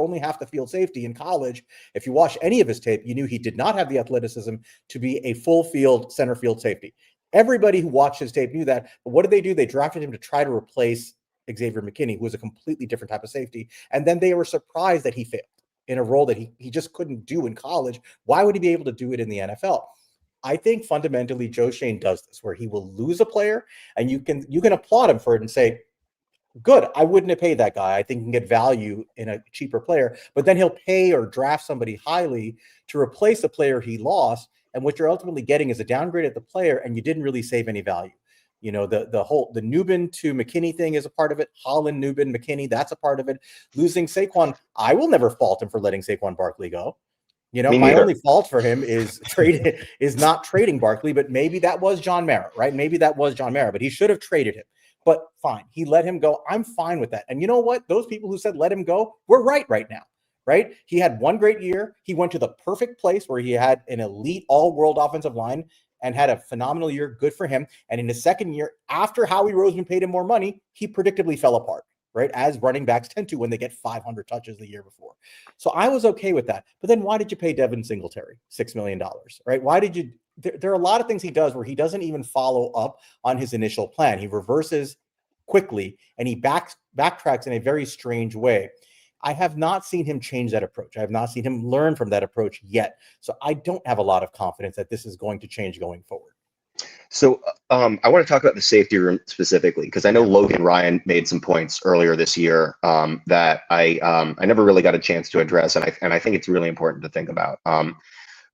only half the field safety in college. If you watch any of his tape, you knew he did not have the athleticism to be a full field center field safety. Everybody who watched his tape knew that. But what did they do? They drafted him to try to replace Xavier McKinney, who was a completely different type of safety. And then they were surprised that he failed in a role that he just couldn't do in college. Why would he be able to do it in the NFL? I think fundamentally Joe Schoen does this, where he will lose a player and you can applaud him for it and say, good, I wouldn't have paid that guy. I think he can get value in a cheaper player, but then he'll pay or draft somebody highly to replace a player he lost. And what you're ultimately getting is a downgrade at the player, and you didn't really save any value. The Newbin to McKinney thing is a part of it. Holland, Newbin, McKinney, that's a part of it. Losing Saquon, I will never fault him for letting Saquon Barkley go. My only fault for him is not trading Barkley, but maybe that was John Mara, right? Maybe that was John Mara, but he should have traded him. But fine, he let him go. I'm fine with that. And you know what? Those people who said let him go were right now, right? He had one great year. He went to the perfect place where he had an elite all-world offensive line and had a phenomenal year. Good for him. And in his second year, after Howie Roseman paid him more money, he predictably fell apart, right? As running backs tend to when they get 500 touches the year before. So I was okay with that. But then why did you pay Devin Singletary $6 million, right? Why did you? There are a lot of things he does where he doesn't even follow up on his initial plan. He reverses quickly and he backtracks in a very strange way. I have not seen him change that approach. I have not seen him learn from that approach yet. So I don't have a lot of confidence that this is going to change going forward. So I want to talk about the safety room specifically, because I know Logan Ryan made some points earlier this year that I never really got a chance to address, and I think it's really important to think about.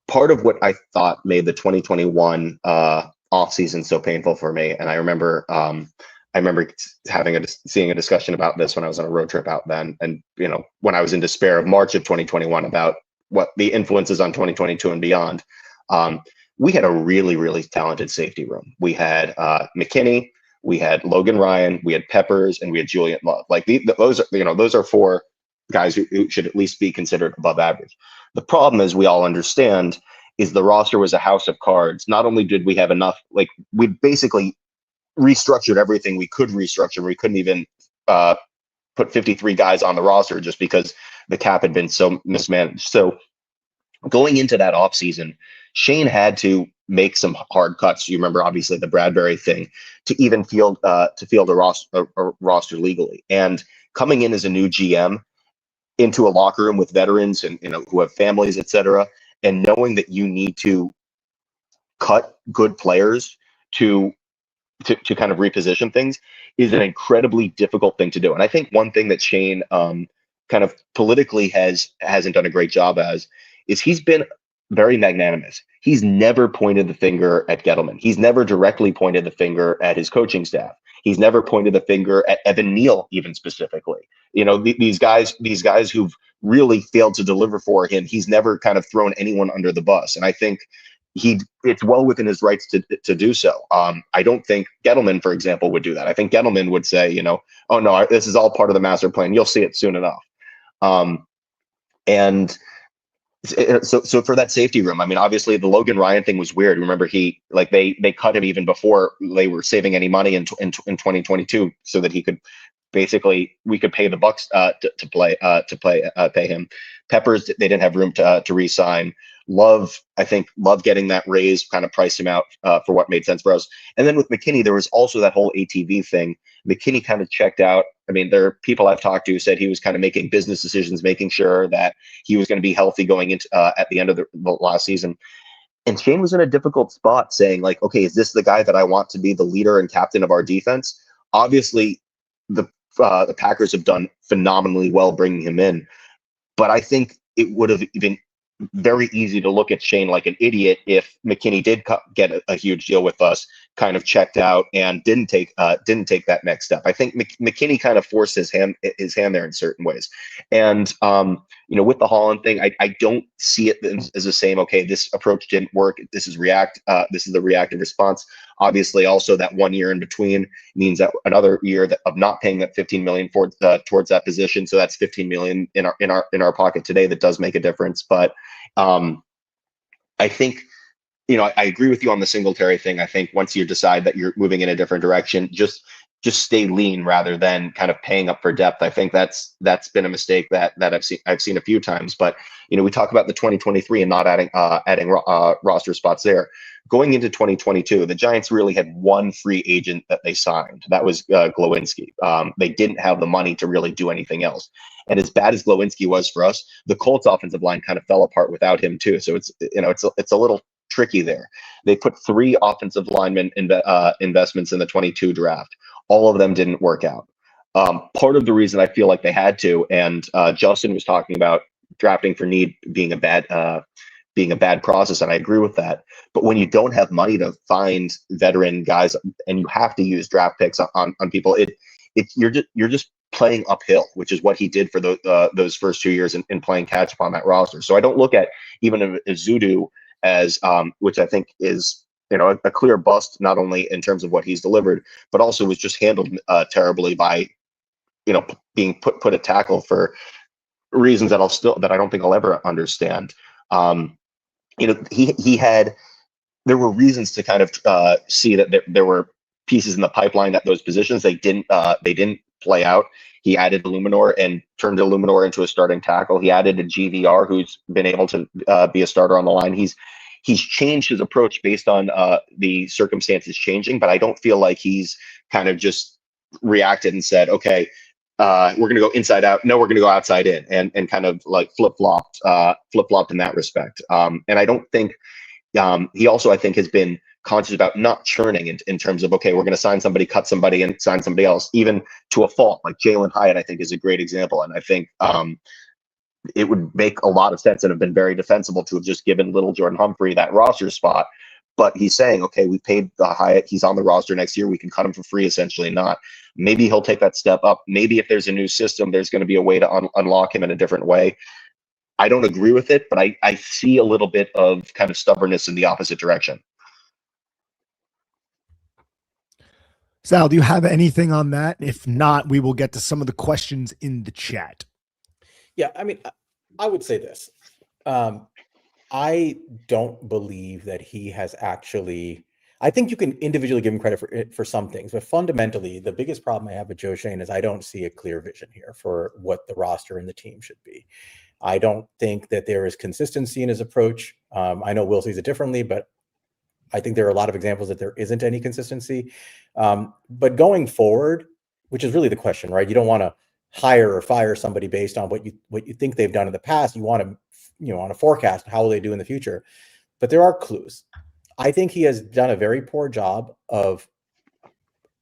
Part of what I thought made the 2021 offseason so painful for me, and I remember seeing a discussion about this when I was on a road trip out then, and when I was in despair of March of 2021 about what the influences on 2022 and beyond. We had a really, really talented safety room. We had McKinney, we had Logan Ryan, we had Peppers, and we had Julian Love. Like those are four guys who should at least be considered above average. The problem, as we all understand, is the roster was a house of cards. Not only did we have enough, like we basically restructured everything we could restructure. We couldn't even put 53 guys on the roster just because the cap had been so mismanaged. So going into that offseason, Schoen had to make some hard cuts. You remember, obviously, the Bradbury thing to even field a roster legally. And coming in as a new GM into a locker room with veterans and who have families, et cetera, and knowing that you need to cut good players to kind of reposition things is an incredibly difficult thing to do. And I think one thing that Schoen kind of politically hasn't done a great job as is he's been very magnanimous. He's never pointed the finger at Gettleman. He's never directly pointed the finger at his coaching staff. He's never pointed the finger at Evan Neal, even specifically. These guys who've really failed to deliver for him, he's never kind of thrown anyone under the bus. And I think it's well within his rights to do so. I don't think Gettleman, for example, would do that. I think Gettleman would say, oh no, this is all part of the master plan. You'll see it soon enough. And so for that safety room, I mean, obviously the Logan Ryan thing was weird. Remember, they cut him even before they were saving any money in 2022, so that he could we could pay the Bucks to pay him. Peppers, they didn't have room to re-sign. Love getting that raise kind of priced him out for what made sense for us. And then with McKinney, there was also that whole ATV thing. McKinney kind of checked out. I mean, there are people I've talked to who said he was kind of making business decisions, making sure that he was going to be healthy going into at the end of the last season. And Schoen was in a difficult spot saying, like, okay, is this the guy that I want to be the leader and captain of our defense? Obviously, the Packers have done phenomenally well bringing him in. But I think it would have been very easy to look at Schoen like an idiot if McKinney did get a huge deal with us, kind of checked out and didn't take that next step. I think McKinney kind of forced his hand there in certain ways. And with the Holland thing, I don't see it as the same. Okay, this approach didn't work. This is this is the reactive response. Obviously, also that 1 year in between means that another year of not paying that 15 million towards that position. So that's 15 million in our pocket today. That does make a difference. But I think, I agree with you on the Singletary thing. I think once you decide that you're moving in a different direction, just stay lean rather than kind of paying up for depth. I think that's been a mistake that I've seen a few times. But we talk about the 2023 and not adding roster spots there. Going into 2022, the Giants really had one free agent that they signed. That was Glowinski. They didn't have the money to really do anything else. And as bad as Glowinski was for us, the Colts offensive line kind of fell apart without him too. So it's a little tricky there. They put 3 offensive lineman investments in the 22 draft. All of them didn't work out. Part of the reason I feel like they had to, and Justin was talking about drafting for need being a bad process, and I agree with that. But when you don't have money to find veteran guys, and you have to use draft picks on people, you're just playing uphill, which is what he did for those first 2 years in playing catch up on that roster. So I don't look at even Zudu as which I think is a clear bust, not only in terms of what he's delivered, but also was just handled terribly by being put at tackle for reasons that I don't think I'll ever understand. There were reasons to kind of see that there were pieces in the pipeline at those positions they didn't play out. He added Illuminor and turned Illuminor into a starting tackle. He added a GVR who's been able to be a starter on the line. He's changed his approach based on the circumstances changing, but I don't feel like he's kind of just reacted and said, okay, we're going to go inside out. No, we're going to go outside in, and kind of like flip-flopped in that respect. And I don't think he also, I think, has been conscious about not churning in terms of, okay, we're going to sign somebody, cut somebody, and sign somebody else, even to a fault. Like Jalen Hyatt, I think, is a great example. And I think it would make a lot of sense and have been very defensible to have just given little Jordan Humphrey that roster spot. But he's saying, okay, we paid the Hyatt. He's on the roster next year. We can cut him for free, essentially. Not. Maybe he'll take that step up. Maybe if there's a new system, there's going to be a way to unlock him in a different way. I don't agree with it, but I see a little bit of kind of stubbornness in the opposite direction. Sal, do you have anything on that? If not, we will get to some of the questions in the chat. Yeah, I mean, I would say this. I don't believe that he has actually. I think you can individually give him credit for some things, but fundamentally, the biggest problem I have with Joe Schoen is I don't see a clear vision here for what the roster and the team should be. I don't think that there is consistency in his approach. I know Will sees it differently, but I think there are a lot of examples that there isn't any consistency. But going forward, which is really the question, right? You don't want to hire or fire somebody based on what you think they've done in the past. You want to forecast how will they do in the future. But there are clues. I think he has done a very poor job of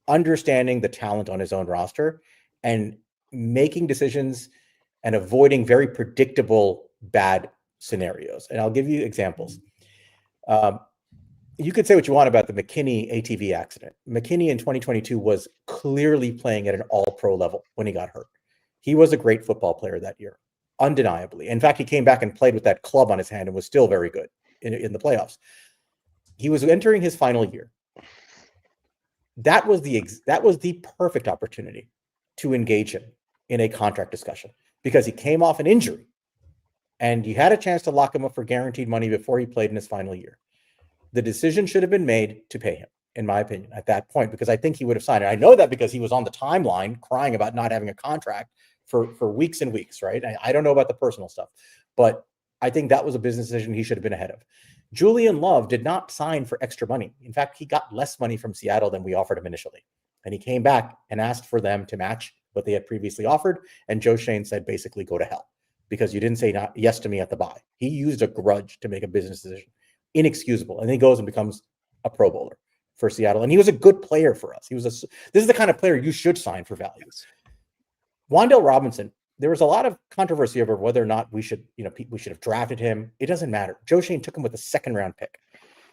understanding the talent on his own roster and making decisions and avoiding very predictable bad scenarios. And I'll give you examples. You could say what you want about the McKinney ATV accident. McKinney in 2022 was clearly playing at an all-pro level when he got hurt. He was a great football player that year, undeniably. In fact, he came back and played with that club on his hand and was still very good in the playoffs. He was entering his final year. That was the perfect opportunity to engage him in a contract discussion because he came off an injury and you had a chance to lock him up for guaranteed money before he played in his final year. The decision should have been made to pay him, in my opinion, at that point, because I think he would have signed it. I know that because he was on the timeline crying about not having a contract for weeks and weeks, right? I don't know about the personal stuff, but I think that was a business decision he should have been ahead of. Julian Love did not sign for extra money. In fact, he got less money from Seattle than we offered him initially. And he came back and asked for them to match what they had previously offered. And Joe Schoen said, basically, go to hell because you didn't say yes to me at the buy. He used a grudge to make a business decision. Inexcusable. And then he goes and becomes a Pro Bowler for Seattle. And he was a good player for us. This is the kind of player you should sign for value. Wan'Dale Robinson, there was a lot of controversy over whether or not we should have drafted him. It doesn't matter. Joe Schoen took him with a second-round pick.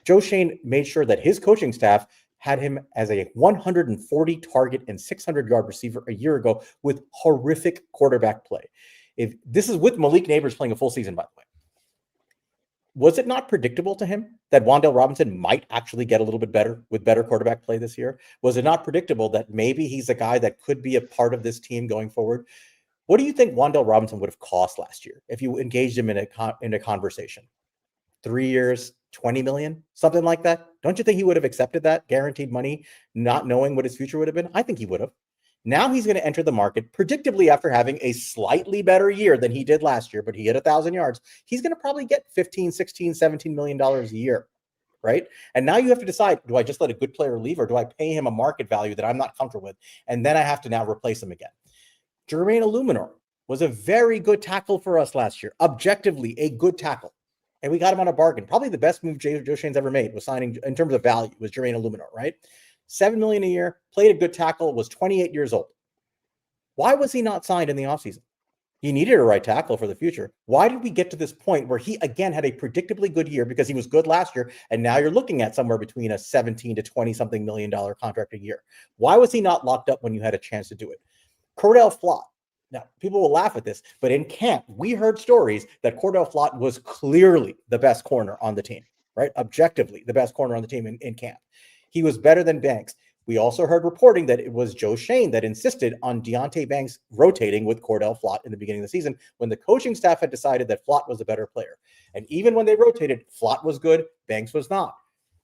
Joe Schoen made sure that his coaching staff had him as a 140 target and 600-yard receiver a year ago with horrific quarterback play. If this is with Malik Neighbors playing a full season, by the way, was it not predictable to him that Wan'Dale Robinson might actually get a little bit better with better quarterback play this year? Was it not predictable that maybe he's a guy that could be a part of this team going forward? What do you think Wan'Dale Robinson would have cost last year if you engaged him in a conversation? 3 years, 20 million, something like that? Don't you think he would have accepted that guaranteed money, not knowing what his future would have been? I think he would have. Now he's going to enter the market, predictably after having a slightly better year than he did last year, but he hit 1,000 yards. He's going to probably get 15, 16, $17 million a year, right? And now you have to decide, do I just let a good player leave or do I pay him a market value that I'm not comfortable with? And then I have to now replace him again. Jermaine Illuminor was a very good tackle for us last year, objectively a good tackle. And we got him on a bargain. Probably the best move Joe Schoen's ever made was signing, in terms of value, was Jermaine Illuminor, right? $7 million a year, played a good tackle, was 28 years old. Why was he not signed in the offseason? He needed a right tackle for the future. Why did we get to this point where he again had a predictably good year because he was good last year, and now you're looking at somewhere between a 17 to 20 something $1 million contract a year? Why was he not locked up when you had a chance to do it? Cordell Flott. Now, people will laugh at this, but in camp, we heard stories that Cordell Flott was clearly the best corner on the team, right? Objectively, the best corner on the team in camp. He was better than Banks. We also heard reporting that it was Joe Schoen that insisted on Deonte Banks rotating with Cordell Flott in the beginning of the season when the coaching staff had decided that Flott was a better player. And even when they rotated, Flott was good, Banks was not.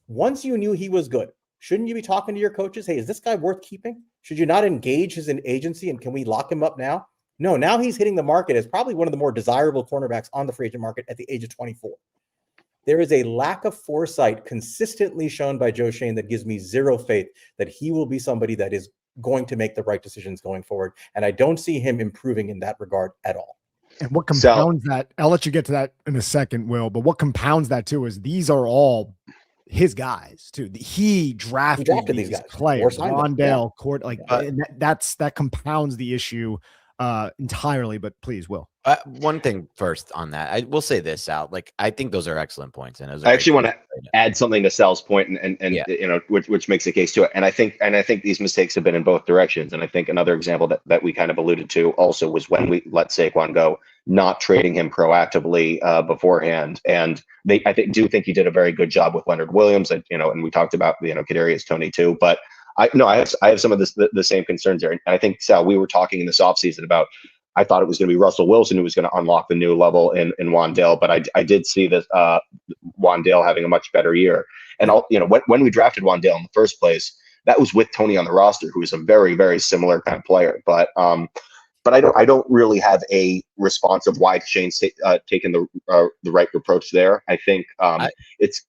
Once you knew he was good, shouldn't you be talking to your coaches? Hey, is this guy worth keeping? Should you not engage his agency and can we lock him up now? No, now he's hitting the market as probably one of the more desirable cornerbacks on the free agent market at the age of 24. There is a lack of foresight consistently shown by Joe Schoen that gives me zero faith that he will be somebody that is going to make the right decisions going forward. And I don't see him improving in that regard at all. And what compounds that, I'll let you get to that in a second, Will, but what compounds that too is these are all his guys too. He drafted these guys, players, Wan'Dale, Court, like and that compounds the issue entirely. But please, Will. One thing first on that, I will say this, Sal. Like, I think those are excellent points, and I actually want to add something to Sal's point, and yeah, you know, which makes a case to it. And I think these mistakes have been in both directions. And I think another example that we kind of alluded to also was when we let Saquon go, not trading him proactively beforehand. And I do think he did a very good job with Leonard Williams, and and we talked about Kadarius Toney too, but. I have some of the same concerns there. And I think, Sal, we were talking in this offseason about, I thought it was going to be Russell Wilson who was going to unlock the new level in Wan'Dale, but I did see that Wan'Dale having a much better year. And when we drafted Wan'Dale in the first place, that was with Toney on the roster, who is a very, very similar kind of player. But I don't really have a response of why Shane's taken the right approach there. I think it's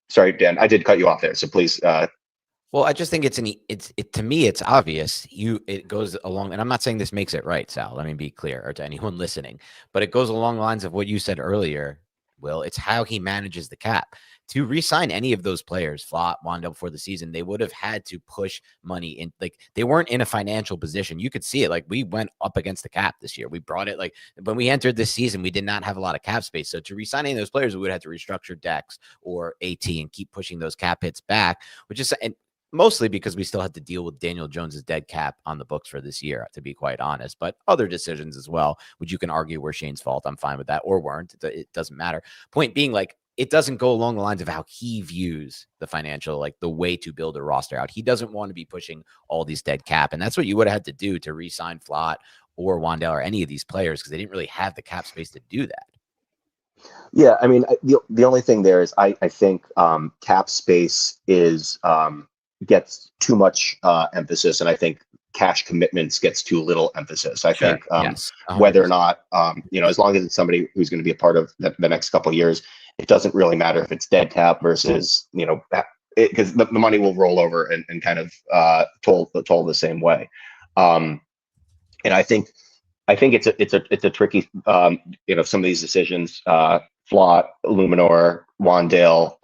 sorry, Dan, I did cut you off there, so please. Well, I just think to me, it's obvious. It goes along, and I'm not saying this makes it right, Sal. Let me be clear, or to anyone listening, but it goes along the lines of what you said earlier, Will. It's how he manages the cap. To re-sign any of those players, Flott, Wan'Dale, before the season, they would have had to push money in. Like, they weren't in a financial position. You could see it. Like, we went up against the cap this year. We brought it, like, when we entered this season, we did not have a lot of cap space. So to re-sign any of those players, we would have to restructure Dex or AT and keep pushing those cap hits back, which is mostly because we still had to deal with Daniel Jones's dead cap on the books for this year, to be quite honest, but other decisions as well, which you can argue were Shane's fault. I'm fine with that, or weren't. It doesn't matter. Point being, like, it doesn't go along the lines of how he views the financial, like the way to build a roster out. He doesn't want to be pushing all these dead cap. And that's what you would have had to do to re-sign Flott or Wan'Dale or any of these players, because they didn't really have the cap space to do that. Yeah. I mean, the only thing there is I think cap space gets too much emphasis, and I think cash commitments gets too little emphasis. I think yes, whether or not as long as it's somebody who's going to be a part of the next couple of years, it doesn't really matter if it's dead cap versus because the money will roll over and kind of told the same way. And I think it's a tricky some of these decisions. Flott, Illuminor, Wan'Dale,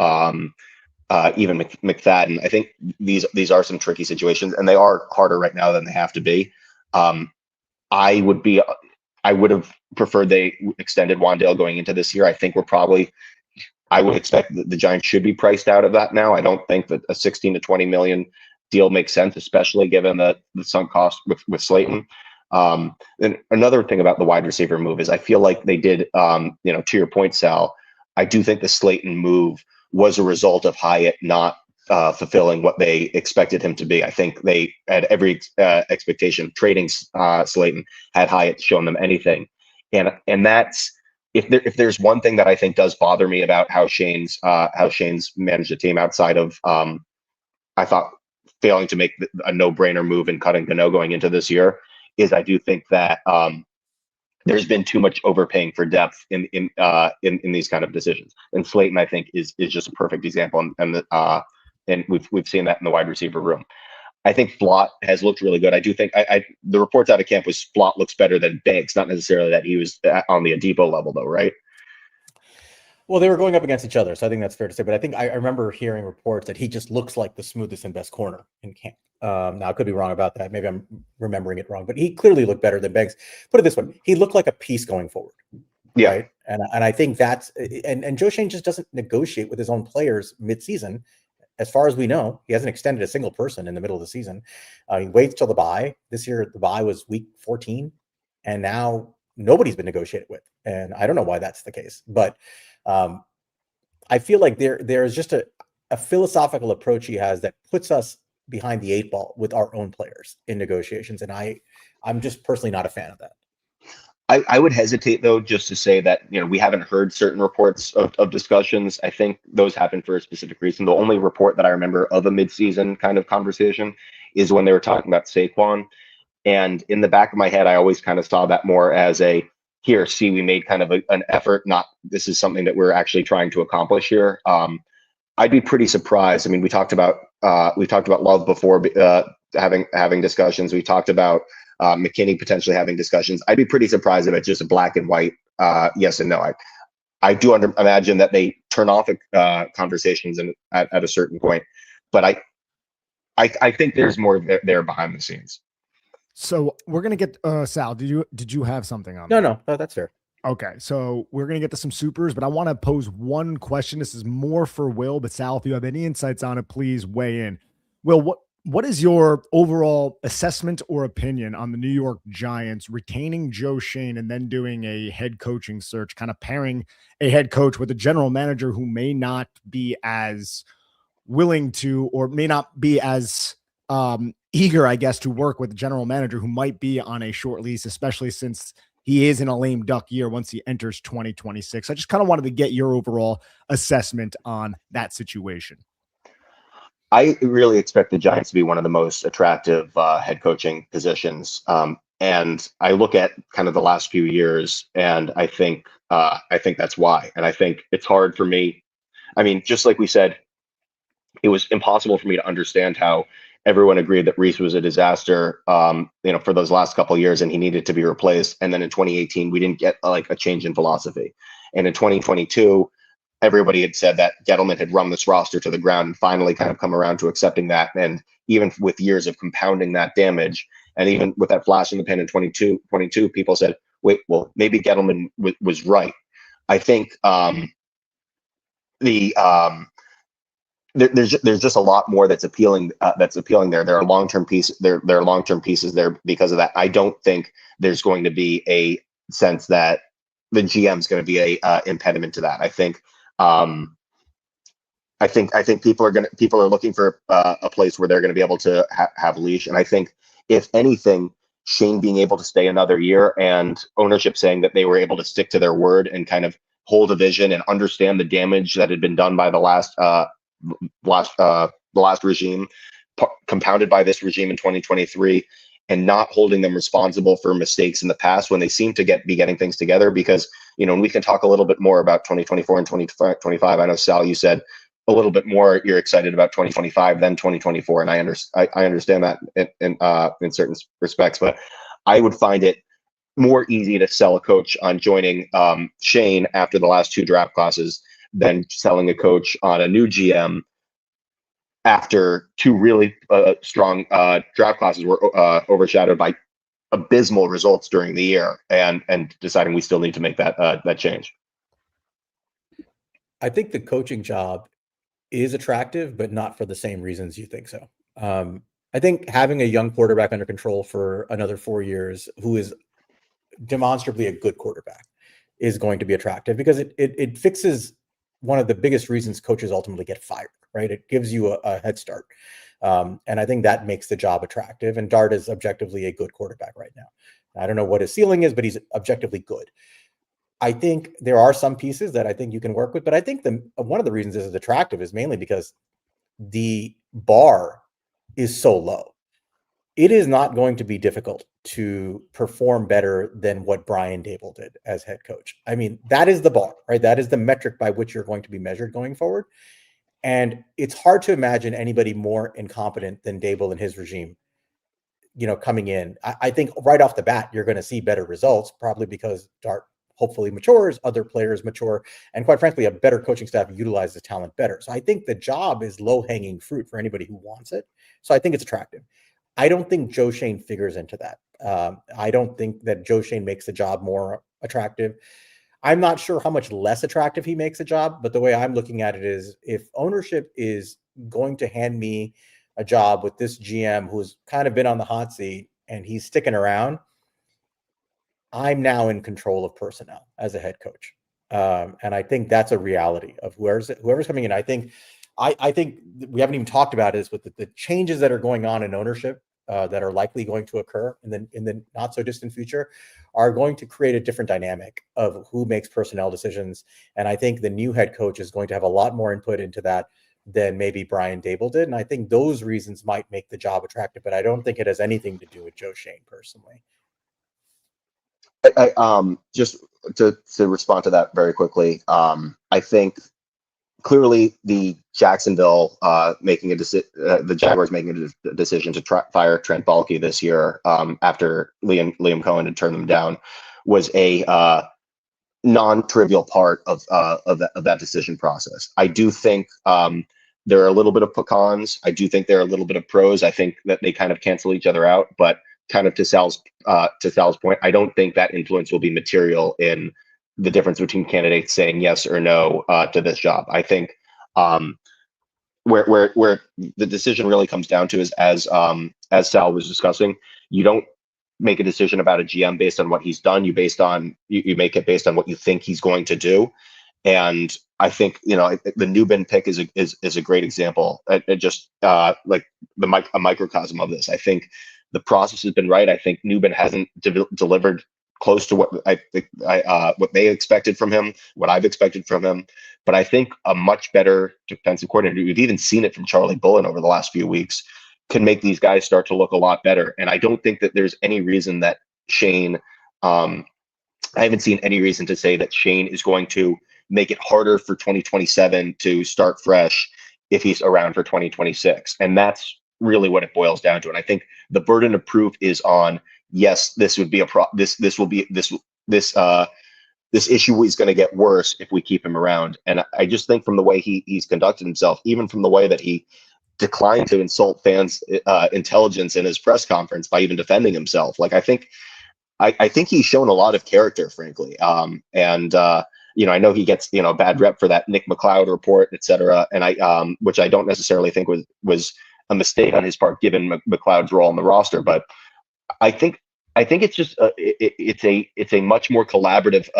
even McFadden. I think these are some tricky situations, and they are harder right now than they have to be. I would have preferred they extended Wan'Dale going into this year. I think I would expect that the Giants should be priced out of that now. I don't think that a 16 to 20 million deal makes sense, especially given the sunk cost with Slayton. Then another thing about the wide receiver move is I feel like they did, to your point, Sal, I do think the Slayton move was a result of Hyatt not fulfilling what they expected him to be. I think they had every expectation trading Slayton had Hyatt shown them anything, and that's if there's one thing that I think does bother me about how Shane's managed the team outside of I thought failing to make a no-brainer move and cutting Gano going into this year is I do think that there's been too much overpaying for depth in these kind of decisions. And Slayton, I think, is just a perfect example, and we've seen that in the wide receiver room. I think Flott has looked really good. I do think the reports out of camp was Flott looks better than Banks, not necessarily that he was on the Adipo level, though, right? Well, they were going up against each other, so I think that's fair to say. But I think I remember hearing reports that he just looks like the smoothest and best corner in camp. Now, I could be wrong about that. Maybe I'm remembering it wrong, but he clearly looked better than Banks. Put it this way, he looked like a piece going forward. Yeah. Right? And I think that's and Joe Schoen just doesn't negotiate with his own players mid-season. As far as we know, he hasn't extended a single person in the middle of the season. He waits till the bye. This year, the bye was week 14, and now nobody's been negotiated with. And I don't know why that's the case, but I feel like there is just a philosophical approach he has that puts us behind the 8 ball with our own players in negotiations, and I'm just personally not a fan of that. I would hesitate, though, just to say that, we haven't heard certain reports of discussions. I think those happen for a specific reason. The only report that I remember of a midseason kind of conversation is when they were talking about Saquon. And in the back of my head, I always kind of saw that more as we made kind of an effort, not this is something that we're actually trying to accomplish here. I'd be pretty surprised. I mean, we talked about Love before having discussions. We talked about McKinney potentially having discussions. I'd be pretty surprised if it's just a black and white yes and no. I do imagine that they turn off conversations at a certain point, but I think there's more there behind the scenes. So we're gonna get Sal. Did you have something on? No, that's fair. Okay, so we're gonna get to some supers, but I want to pose one question. This is more for Will, but Sal, if you have any insights on it, please weigh in. Will, what is your overall assessment or opinion on the New York Giants retaining Joe Schoen and then doing a head coaching search, kind of pairing a head coach with a general manager who may not be as willing to, or may not be as eager, I guess, to work with a general manager who might be on a short lease, especially since he is in a lame duck year once he enters 2026. I just kind of wanted to get your overall assessment on that situation. I really expect the Giants to be one of the most attractive head coaching positions. And I look at kind of the last few years, and I think that's why. And I think it's hard for me. I mean, just like we said, it was impossible for me to understand how everyone agreed that Reese was a disaster, for those last couple of years, and he needed to be replaced. And then in 2018, we didn't get a change in philosophy. And in 2022, everybody had said that Gettleman had run this roster to the ground and finally kind of come around to accepting that. And even with years of compounding that damage, and even with that flash in the pan in 22, people said, wait, well, maybe Gettleman was right. I think there's just a lot more that's appealing there. There are long-term pieces there because of that. I don't think there's going to be a sense that the GM is going to be a impediment to that. I think people are looking for a place where they're going to be able to have leash. And I think if anything, Shane being able to stay another year and ownership saying that they were able to stick to their word and kind of hold a vision and understand the damage that had been done by the last regime, compounded by this regime in 2023, and not holding them responsible for mistakes in the past when they seem to be getting things together. Because, and we can talk a little bit more about 2024 and 2025. I know, Sal, you said a little bit more you're excited about 2025 than 2024, and I understand that in certain respects, but I would find it more easy to sell a coach on joining Shane after the last 2 draft classes than selling a coach on a new GM after 2 really strong draft classes were overshadowed by abysmal results during the year, and deciding we still need to make that change. I think the coaching job is attractive, but not for the same reasons you think so. I think having a young quarterback under control for another 4 years, who is demonstrably a good quarterback, is going to be attractive because it fixes one of the biggest reasons coaches ultimately get fired, right? It gives you a head start. And I think that makes the job attractive. And Dart is objectively a good quarterback right now. I don't know what his ceiling is, but he's objectively good. I think there are some pieces that I think you can work with, but I think one of the reasons this is attractive is mainly because the bar is so low. It is not going to be difficult to perform better than what Brian Dable did as head coach. I mean, that is the bar, right? That is the metric by which you're going to be measured going forward. And it's hard to imagine anybody more incompetent than Dable and his regime, coming in. I think right off the bat, you're going to see better results, probably because Dart hopefully matures, other players mature, and quite frankly, a better coaching staff utilizes talent better. So I think the job is low-hanging fruit for anybody who wants it. So I think it's attractive. I don't think Joe Schoen figures into that. I don't think that Joe Schoen makes the job more attractive. I'm not sure how much less attractive he makes a job, but the way I'm looking at it is if ownership is going to hand me a job with this GM who's kind of been on the hot seat and he's sticking around, I'm now in control of personnel as a head coach. And I think that's a reality of whoever's coming in. I think we haven't even talked about this with the changes that are going on in ownership that are likely going to occur in the not so distant future are going to create a different dynamic of who makes personnel decisions. And I think the new head coach is going to have a lot more input into that than maybe Brian Dable did. And I think those reasons might make the job attractive, but I don't think it has anything to do with Joe Schoen personally. Just to respond to that very quickly, I think clearly the Jacksonville the Jaguars making a decision to fire Trent Baalke this year after Liam Cohen had turned them down was a non-trivial part of that decision process. I do think there are a little bit of pecans. I do think there are a little bit of pros. I think that they kind of cancel each other out, but kind of to Sal's point, I don't think that influence will be material in the difference between candidates saying yes or no to this job. I think where the decision really comes down to is as Sal was discussing, you don't make a decision about a GM based on what he's done. You make it based on what you think he's going to do. And I think the Newbin pick is a great example. It just like a microcosm of this. I think the process has been right. I think Newbin hasn't delivered close to what what they expected from him, what I've expected from him. But I think a much better defensive coordinator, we've even seen it from Charlie Bullen over the last few weeks, can make these guys start to look a lot better. And I don't think that there's any reason that Schoen, I haven't seen any reason to say that Schoen is going to make it harder for 2027 to start fresh if he's around for 2026. And that's really what it boils down to. And I think the burden of proof is on, yes, this issue is going to get worse if we keep him around. And I just think from the way he's conducted himself, even from the way that he declined to insult fans' intelligence in his press conference by even defending himself, like I think he's shown a lot of character, frankly. I know he gets a bad rep for that Nick McLeod report, et cetera, and which I don't necessarily think was a mistake on his part given McLeod's role on the roster, but I think it's just it's a much more collaborative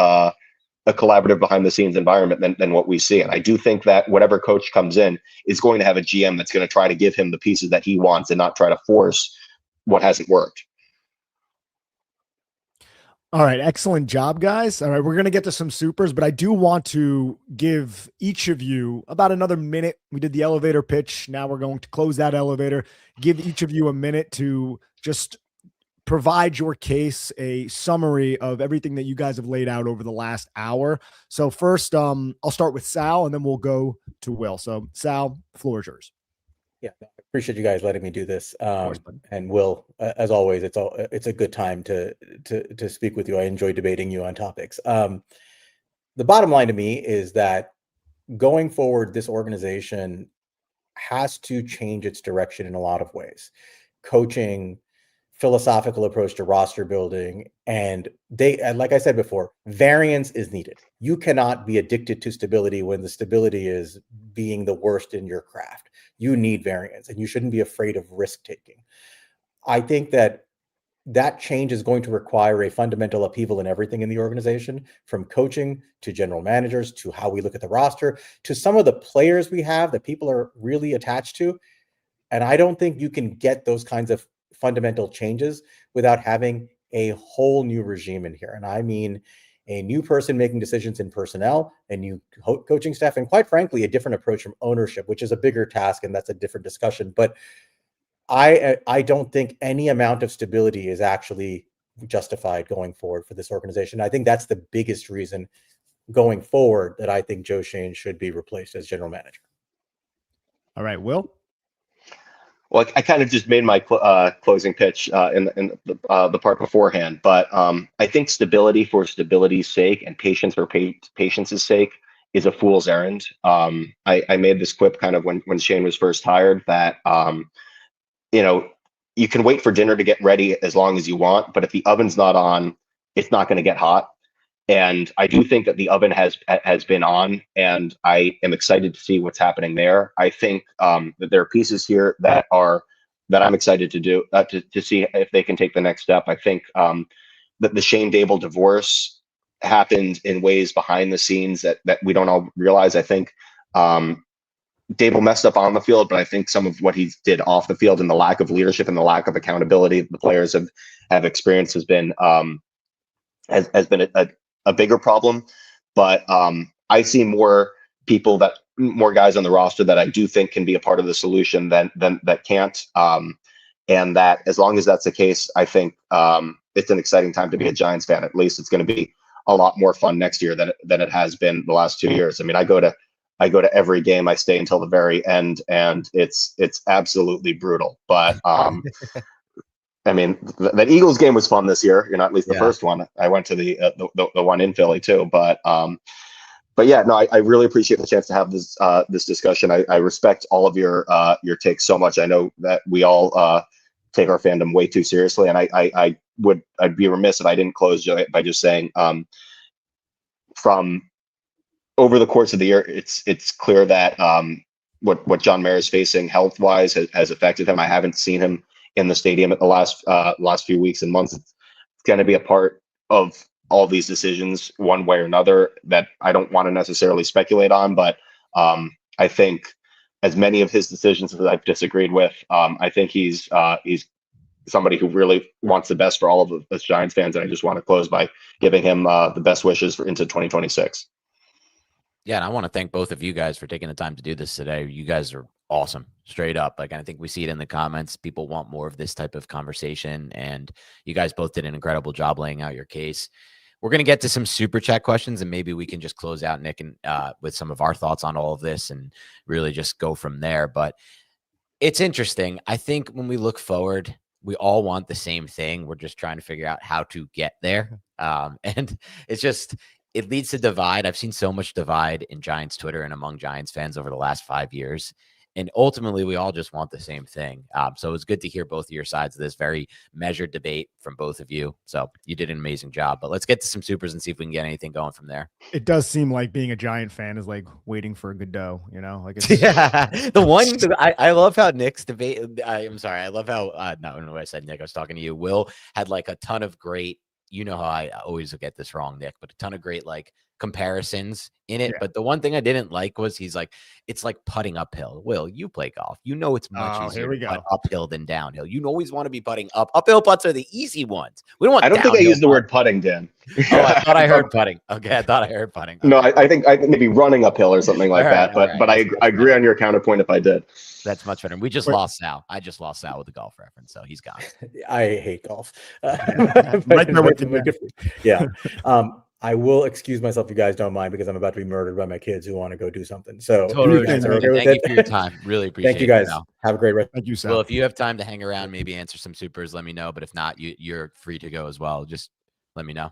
behind the scenes environment than what we see. And I do think that whatever coach comes in is going to have a GM that's going to try to give him the pieces that he wants and not try to force what hasn't worked. All right. Excellent job, guys. All right. We're going to get to some supers, but I do want to give each of you about another minute. We did the elevator pitch. Now we're going to close that elevator, give each of you a minute to just provide your case, a summary of everything that you guys have laid out over the last hour. So first, I'll start with Sal and then we'll go to Will. So Sal, the floor is yours. Yeah, I appreciate you guys letting me do this. And Will, as always, it's a good time to speak with you. I enjoy debating you on topics. The bottom line to me is that going forward, this organization has to change its direction in a lot of ways. Coaching, philosophical approach to roster building. And like I said before, variance is needed. You cannot be addicted to stability when the stability is being the worst in your craft. You need variance, and you shouldn't be afraid of risk taking. I think that change is going to require a fundamental upheaval in everything in the organization, from coaching to general managers to how we look at the roster to some of the players we have that people are really attached to. And I don't think you can get those kinds of fundamental changes without having a whole new regime in here. And I mean a new person making decisions in personnel, a new coaching staff, and quite frankly, a different approach from ownership, which is a bigger task, and that's a different discussion. But I don't think any amount of stability is actually justified going forward for this organization. I think that's the biggest reason going forward that I think Joe Schoen should be replaced as general manager. All right, Will? Well, I kind of just made my closing pitch in the part beforehand, but I think stability for stability's sake and patience for patience's sake is a fool's errand. I made this quip kind of when Schoen was first hired that you can wait for dinner to get ready as long as you want, but if the oven's not on, it's not going to get hot. And I do think that the oven has been on, and I am excited to see what's happening there. I think that there are pieces here that I'm excited to do to see if they can take the next step. I think that the Shane Dable divorce happened in ways behind the scenes that we don't all realize. I think Dable messed up on the field, but I think some of what he did off the field and the lack of leadership and the lack of accountability the players have experienced has been a bigger problem. But I see more guys on the roster that I do think can be a part of the solution than that can't. And that as long as that's the case, I think it's an exciting time to be a Giants fan. At least it's going to be a lot more fun next year than it has been the last 2 years. I mean, I go to every game. I stay until the very end, and it's absolutely brutal. But I mean, the Eagles game was fun this year. At least the first one. I went to the one in Philly too. But yeah, no, I really appreciate the chance to have this discussion. I respect all of your takes so much. I know that we all take our fandom way too seriously, and I'd be remiss if I didn't close by just saying, from over the course of the year, it's clear that what John Mayer is facing health wise has affected him. I haven't seen him in the stadium at the last few weeks and months. It's going to be a part of all these decisions one way or another that I don't want to necessarily speculate on, but I think as many of his decisions that I've disagreed with, I think he's somebody who really wants the best for all of us Giants fans, and I just want to close by giving him the best wishes into 2026. Yeah, and I want to thank both of you guys for taking the time to do this today. You guys are awesome, straight up. Like, I think we see it in the comments. People want more of this type of conversation, and you guys both did an incredible job laying out your case. We're going to get to some super chat questions, and maybe we can just close out, Nick, and with some of our thoughts on all of this and really just go from there. But it's interesting. I think when we look forward, we all want the same thing. We're just trying to figure out how to get there. And it's just, it leads to divide. I've seen so much divide in Giants Twitter and among Giants fans over the last 5 years. And ultimately, we all just want the same thing. So it's good to hear both of your sides of this very measured debate from both of you. So you did an amazing job. But let's get to some supers and see if we can get anything going from there. It does seem like being a Giant fan is like waiting for a Godot, like it's yeah. The one I love how Nick's debate. I'm sorry. I love how not when I said Nick, I was talking to you. Will had like a ton of great. You know how I always get this wrong, Nick, but a ton of great like comparisons in it. Yeah. But the one thing I didn't like was he's like, it's like putting uphill. Will, you play golf. It's much easier to putt uphill than downhill. You always want to be putting up. Uphill putts are the easy ones. We don't want. I don't think I used the word putting, Dan. Oh, I thought I heard putting. Okay, I thought I heard putting. Okay. No, I think maybe running uphill or something like that. But I agree on your counterpoint if I did. That's much better. We just lost Sal. I just lost Sal with the golf reference, so he's gone. I hate golf. Yeah. I will excuse myself if you guys don't mind, because I'm about to be murdered by my kids who want to go do something. So totally. Thank you for your time. Really appreciate it. Thank you guys. Have a great rest. Thank you, Sal. Well, if you have time to hang around, maybe answer some supers, let me know. But if not, you're free to go as well. Just let me know.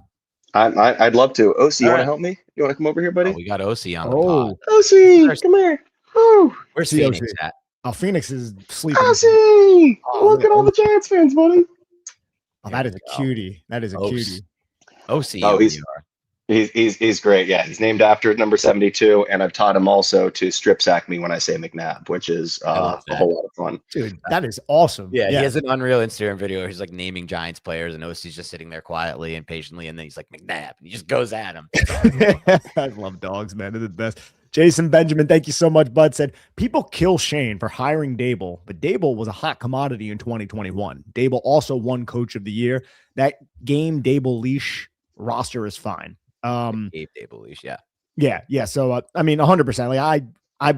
I'd love to. OC, you want to help me? You want to come over here, buddy? Oh, we got OC on the pod. OC, come here. Oh, where's Phoenix at? Oh, Phoenix is sleeping. OC, look at all the Giants fans, buddy. Oh, There that we is a go. cutie. That is a Oh, cutie. Oh, OCU. he's great. Yeah, he's named after number 72, and I've taught him also to strip sack me when I say McNabb, which is I love a that. whole lot of fun. Dude, that is awesome. Yeah, he has an unreal Instagram video where he's like naming Giants players, and OC's just sitting there quietly and patiently, and then he's like McNabb, and he just goes at him. I love dogs, man. They're the best. Jason Benjamin, thank you so much, bud. Said people kill Shane for hiring Dable, but Dable was a hot commodity in 2021. Dable also won Coach of the Year. That game Dable leash roster is fine. Gabe Dable leash, yeah. Yeah. So I mean, 100%. Like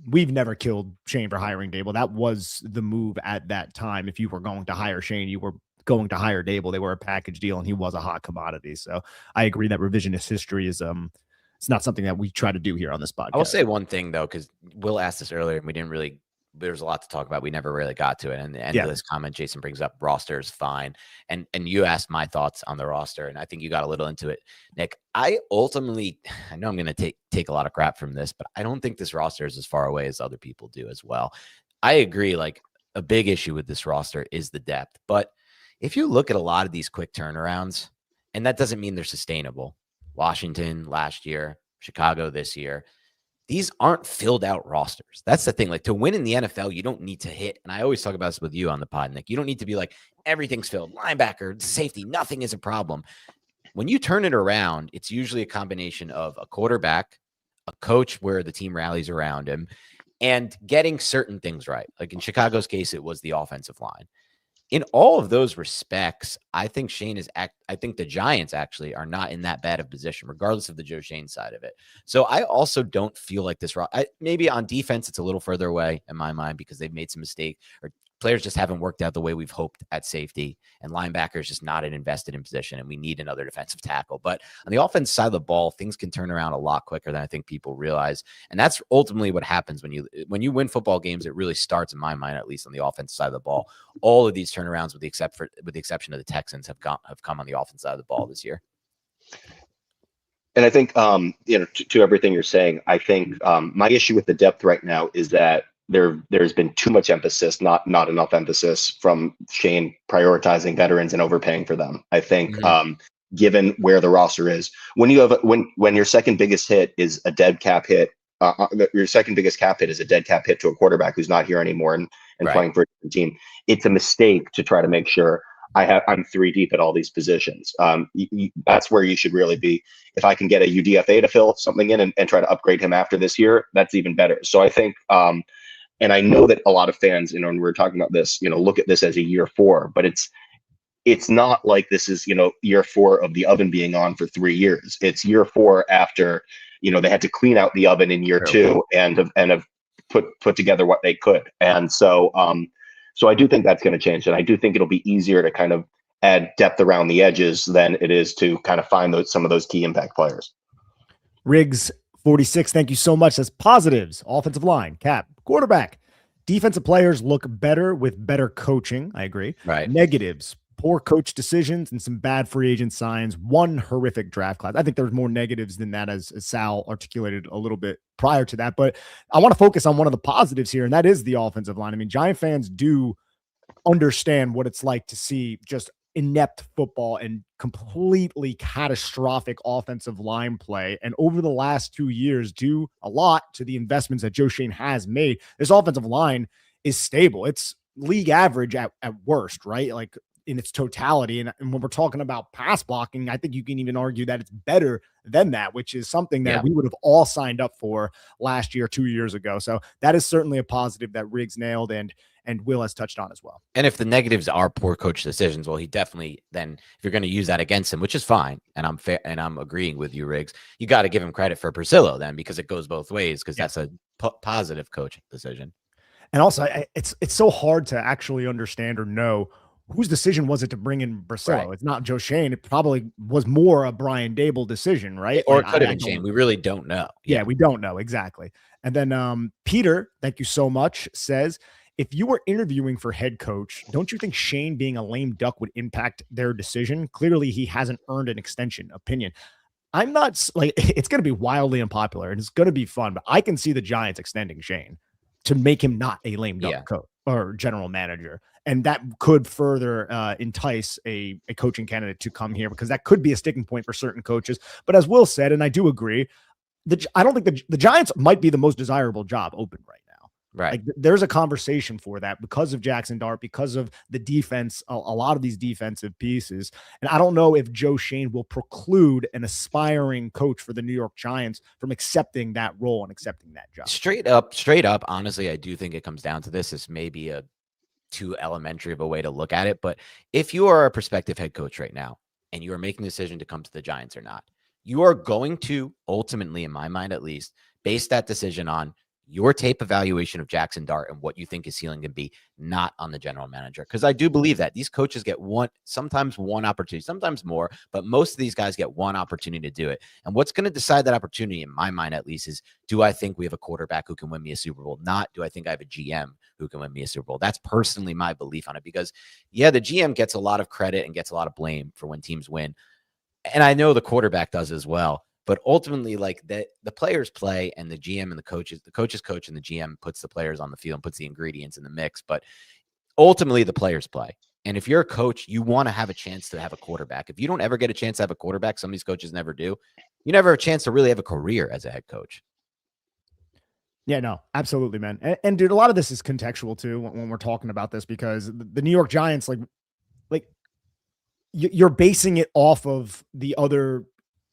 we've never killed Shane for hiring Dable. That was the move at that time. If you were going to hire Shane, you were going to hire Dable. They were a package deal, and he was a hot commodity. So I agree that revisionist history is it's not something that we try to do here on this podcast. I will say one thing though, because Will asked this earlier, and we didn't really. There's a lot to talk about. We never really got to it. And the end of this comment, Jason brings up roster is fine. And you asked my thoughts on the roster, and I think you got a little into it, Nick. I know I'm going to take a lot of crap from this, but I don't think this roster is as far away as other people do as well. I agree. Like, a big issue with this roster is the depth. But if you look at a lot of these quick turnarounds, and that doesn't mean they're sustainable. Washington last year, Chicago this year. These aren't filled out rosters. That's the thing. Like, to win in the NFL, you don't need to hit. And I always talk about this with you on the pod, Nick. You don't need to be like, everything's filled. Linebacker, safety, nothing is a problem. When you turn it around, it's usually a combination of a quarterback, a coach where the team rallies around him, and getting certain things right. Like in Chicago's case, it was the offensive line. In all of those respects, I think I think the Giants actually are not in that bad of a position, regardless of the Joe Shane side of it. So I also don't feel like this. Maybe on defense, it's a little further away in my mind because they've made some mistake, or players just haven't worked out the way we've hoped at safety, and linebacker is just not an invested in position, and we need another defensive tackle. But on the offense side of the ball, things can turn around a lot quicker than I think people realize, and that's ultimately what happens when you win football games. It really starts, in my mind, at least on the offense side of the ball. All of these turnarounds, with the exception of the Texans, have come on the offense side of the ball this year. And I think, to everything you're saying, I think my issue with the depth right now is that there's been too much emphasis, not enough emphasis from Shane prioritizing veterans and overpaying for them. I think, given where the roster is, when you have when your second biggest hit is a dead cap hit, your second biggest cap hit is a dead cap hit to a quarterback who's not here anymore and Right. playing for a different team. It's a mistake to try to make sure I'm 3 deep at all these positions. That's where you should really be. If I can get a UDFA to fill something in and try to upgrade him after this year, that's even better. So I think, and I know that a lot of fans, when we're talking about this, look at this as a year 4, but it's not like this is, year 4 of the oven being on for 3 years. It's year 4 after, they had to clean out the oven in year 2 and have put together what they could. And so, so I do think that's going to change. And I do think it'll be easier to kind of add depth around the edges than it is to kind of find some of those key impact players. Riggs 46, thank you so much. Says positives: offensive line, cap, quarterback, defensive players look better with better coaching. I agree. Right. Negatives: poor coach decisions and some bad free agent signs. One horrific draft class. I think there's more negatives than that, as Sal articulated a little bit prior to that. But I want to focus on one of the positives here, and that is the offensive line. I mean, Giant fans do understand what it's like to see just inept football and completely catastrophic offensive line play. And over the last 2 years, due a lot to the investments that Joe Shane has made, this offensive line is stable. It's league average at worst, right? Like, in its totality. And when we're talking about pass blocking, I think you can even argue that it's better than that, which is something that we would have all signed up for last year, 2 years ago. So that is certainly a positive that Riggs nailed and Will has touched on as well. And if the negatives are poor coach decisions, well, he definitely, then if you're going to use that against him, which is fine, and I'm fair, and I'm agreeing with you, Riggs, you got to give him credit for Priscilla then, because it goes both ways, because that's a positive coaching decision. And also, it's so hard to actually understand or know whose decision was it to bring in Brasillo. Right. It's not Joe Shane. It probably was more a Brian Dable decision, right? Or it could have been Shane. We really don't know. Yeah, we don't know exactly. And then Peter, thank you so much, says, if you were interviewing for head coach, don't you think Shane being a lame duck would impact their decision? Clearly, he hasn't earned an extension. Opinion. I'm not like, it's going to be wildly unpopular and it's going to be fun, but I can see the Giants extending Shane to make him not a lame duck coach or general manager. And that could further entice a coaching candidate to come here, because that could be a sticking point for certain coaches. But as Will said, and I do agree, I don't think the Giants might be the most desirable job open right now. Right. Like there's a conversation for that because of Jackson Dart, because of the defense, a lot of these defensive pieces. And I don't know if Joe Schoen will preclude an aspiring coach for the New York Giants from accepting that role and accepting that job. Straight up, honestly, I do think it comes down to this. This may be a too elementary of a way to look at it, but if you are a prospective head coach right now and you are making a decision to come to the Giants or not, you are going to ultimately, in my mind at least, base that decision on your tape evaluation of Jackson Dart and what you think his ceiling can be, not on the general manager. Because I do believe that these coaches get sometimes one opportunity, sometimes more, but most of these guys get one opportunity to do it. And what's going to decide that opportunity, in my mind at least, is do I think we have a quarterback who can win me a Super Bowl? Not do I think I have a GM who can win me a Super Bowl? That's personally my belief on it, because yeah, the GM gets a lot of credit and gets a lot of blame for when teams win. And I know the quarterback does as well. But ultimately, like the players play, and the GM and the coaches coach, and the GM puts the players on the field and puts the ingredients in the mix. But ultimately, the players play. And if you're a coach, you want to have a chance to have a quarterback. If you don't ever get a chance to have a quarterback, some of these coaches never do, you never have a chance to really have a career as a head coach. Yeah, no, absolutely, man. And dude, a lot of this is contextual too when we're talking about this, because the New York Giants, like you're basing it off of the other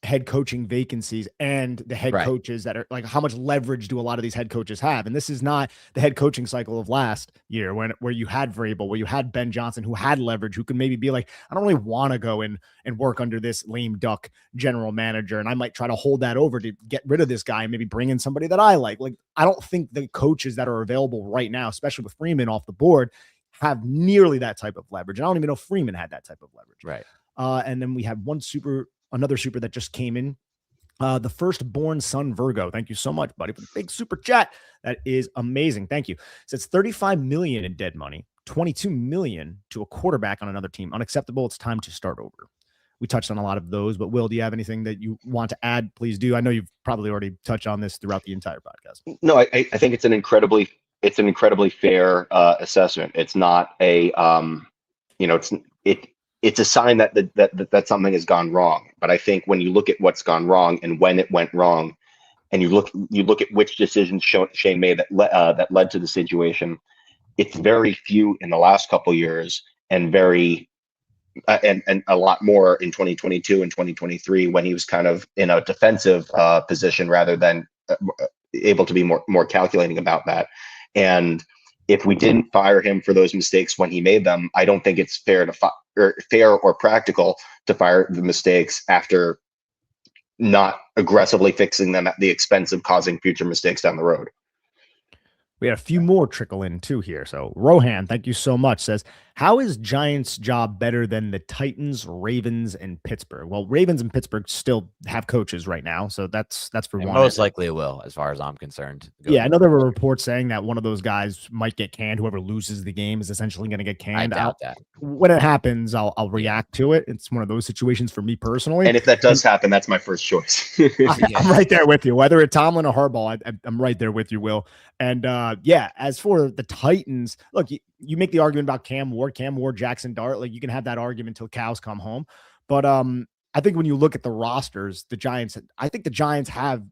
head coaching vacancies and the head coaches that are like, how much leverage do a lot of these head coaches have? And this is not the head coaching cycle of last year where you had Vrabel, where you had Ben Johnson, who had leverage, who could maybe be like, I don't really want to go in and work under this lame duck general manager, and I might try to hold that over to get rid of this guy and maybe bring in somebody that I like. Like, I don't think the coaches that are available right now, especially with Freeman off the board, have nearly that type of leverage. And I don't even know if Freeman had that type of leverage. Right. And then we have another super that just came in. The firstborn son Virgo. Thank you so much, buddy, for the big super chat. That is amazing. Thank you. So it's $35 million in dead money, $22 million to a quarterback on another team. Unacceptable. It's time to start over. We touched on a lot of those, but Will, do you have anything that you want to add? Please do. I know you've probably already touched on this throughout the entire podcast. No, I think it's an incredibly fair assessment. It's not a it's a sign that something has gone wrong. But I think when you look at what's gone wrong and when it went wrong, and you look at which decisions Shane made that led to the situation, it's very few in the last couple of years, and and a lot more in 2022 and 2023, when he was kind of in a defensive position rather than able to be more calculating about that. And if we didn't fire him for those mistakes when he made them, I don't think it's fair or practical to fire the mistakes after not aggressively fixing them at the expense of causing future mistakes down the road. We had a few more trickle in too here. So Rohan, thank you so much, says, how is Giants' job better than the Titans, Ravens, and Pittsburgh? Well, Ravens and Pittsburgh still have coaches right now, so that's for one. Most likely it will, as far as I'm concerned. Yeah, I know there were reports saying that one of those guys might get canned. Whoever loses the game is essentially going to get canned. I doubt that. When it happens, I'll react to it. It's one of those situations for me personally. And if that does happen, that's my first choice. I'm right there with you. Whether it's Tomlin or Harbaugh, I'm right there with you, Will. And yeah, as for the Titans, look, you make the argument about Cam Ward, Jackson Dart. Like, you can have that argument till cows come home. But I think when you look at the rosters, I think the Giants have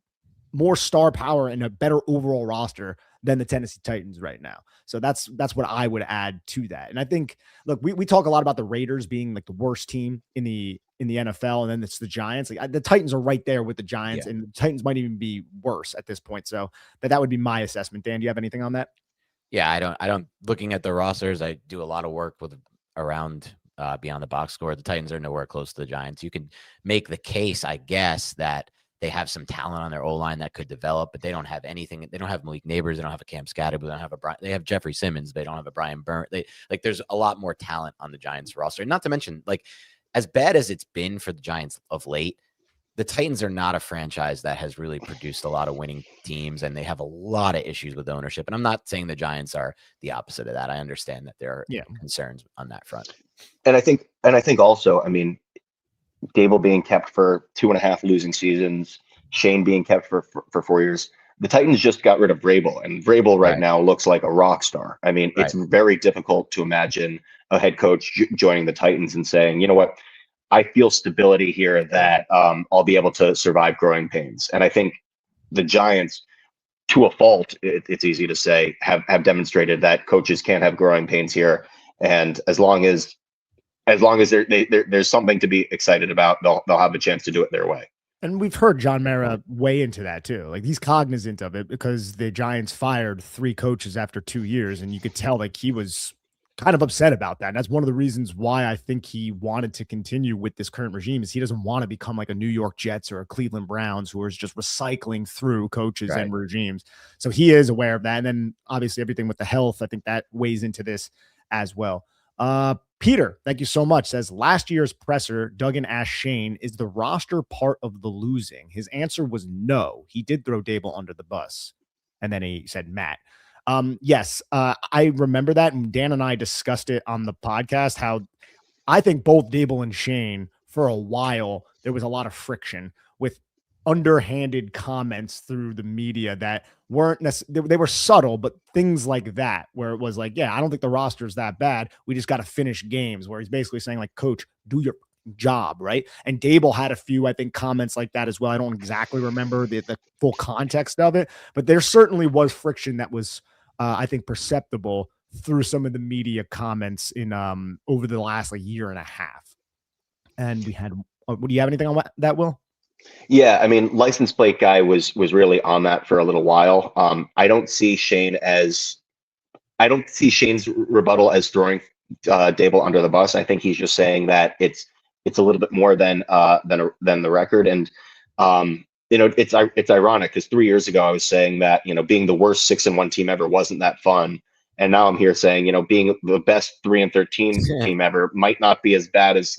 more star power and a better overall roster than the Tennessee Titans right now. So that's what I would add to that. And I think, look, we talk a lot about the Raiders being like the worst team in the NFL, and then it's the Giants. Like, the Titans are right there with the Giants, and the Titans might even be worse at this point. So that would be my assessment. Dan, do you have anything on that? Yeah, I don't. Looking at the rosters, I do a lot of work around beyond the box score. The Titans are nowhere close to the Giants. You could make the case, I guess, that they have some talent on their O-line that could develop, but they don't have anything. They don't have Malik Neighbors. They don't have a Cam Scatterby. They don't have they have Jeffrey Simmons. They don't have a Brian Burns. There's a lot more talent on the Giants roster. Not to mention, like, as bad as it's been for the Giants of late, the Titans are not a franchise that has really produced a lot of winning teams, and they have a lot of issues with ownership. And I'm not saying the Giants are the opposite of that. I understand that there are concerns on that front. And I think also, I mean, Dable being kept for 2.5 losing seasons, Shane being kept for 4 years. the Titans just got rid of Vrabel, and Vrabel right Right. now looks like a rock star. I mean, Right. it's very difficult to imagine a head coach joining the Titans and saying, you know what, I feel stability here that I'll be able to survive growing pains. And I think the Giants, to a fault, it's easy to say, have demonstrated that coaches can't have growing pains here. And as long as there's something to be excited about, they'll have a chance to do it their way. And we've heard John Mara way into that too. Like he's cognizant of it because the Giants fired 3 coaches after 2 years, and you could tell like he was kind of upset about that. And that's one of the reasons why I think he wanted to continue with this current regime is he doesn't want to become like a New York Jets or a Cleveland Browns who are just recycling through coaches Right. and regimes. So he is aware of that. And then obviously everything with the health, I think that weighs into this as well. Peter, thank you so much, says last year's presser, Duggan asked Schoen, is the roster part of the losing? His answer was no. He did throw Dable under the bus. And then he said, Matt. Yes, I remember that. And Dan and I discussed it on the podcast, how I think both Dable and Schoen, for a while, there was a lot of friction with underhanded comments through the media that weren't necessarily, they were subtle, but things like that, where it was like, yeah, I don't think the roster is that bad. We just got to finish games, where he's basically saying like, coach, do your job, right? And Dable had a few, I think, comments like that as well. I don't exactly remember the full context of it, but there certainly was friction that was, I think, perceptible through some of the media comments in over the last like year and a half. And we had, do you have anything on that, Will? Yeah, I mean, license plate guy was really on that for a little while. I don't see Schoen's rebuttal as throwing Dable under the bus. I think he's just saying that it's a little bit more than the record. And it's ironic because 3 years ago I was saying that being the worst 6-1 team ever wasn't that fun. And now I'm here saying, being the best 3-13 team ever might not be as bad as,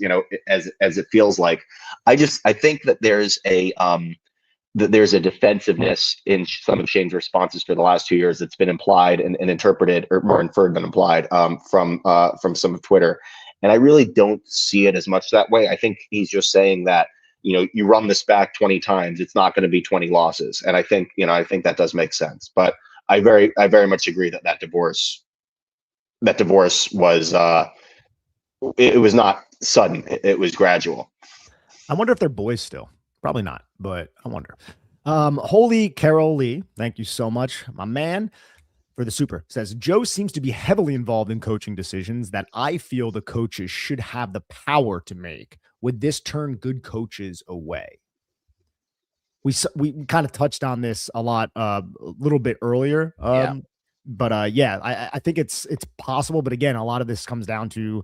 as it feels like. I think that there's a defensiveness in some of Shane's responses for the last 2 years that's been implied and interpreted, or more inferred than implied, from some of Twitter. And I really don't see it as much that way. I think he's just saying that, you run this back 20 times, it's not going to be 20 losses. And I think that does make sense. But I very much agree that divorce was it was not sudden. It was gradual. I wonder if they're boys still. Probably not, but I wonder. Holy Carol Lee, thank you so much, my man, for the super. Says Joe seems to be heavily involved in coaching decisions that I feel the coaches should have the power to make. Would this turn good coaches away? We kind of touched on this a lot, a little bit earlier. But I think it's possible. But again, a lot of this comes down to,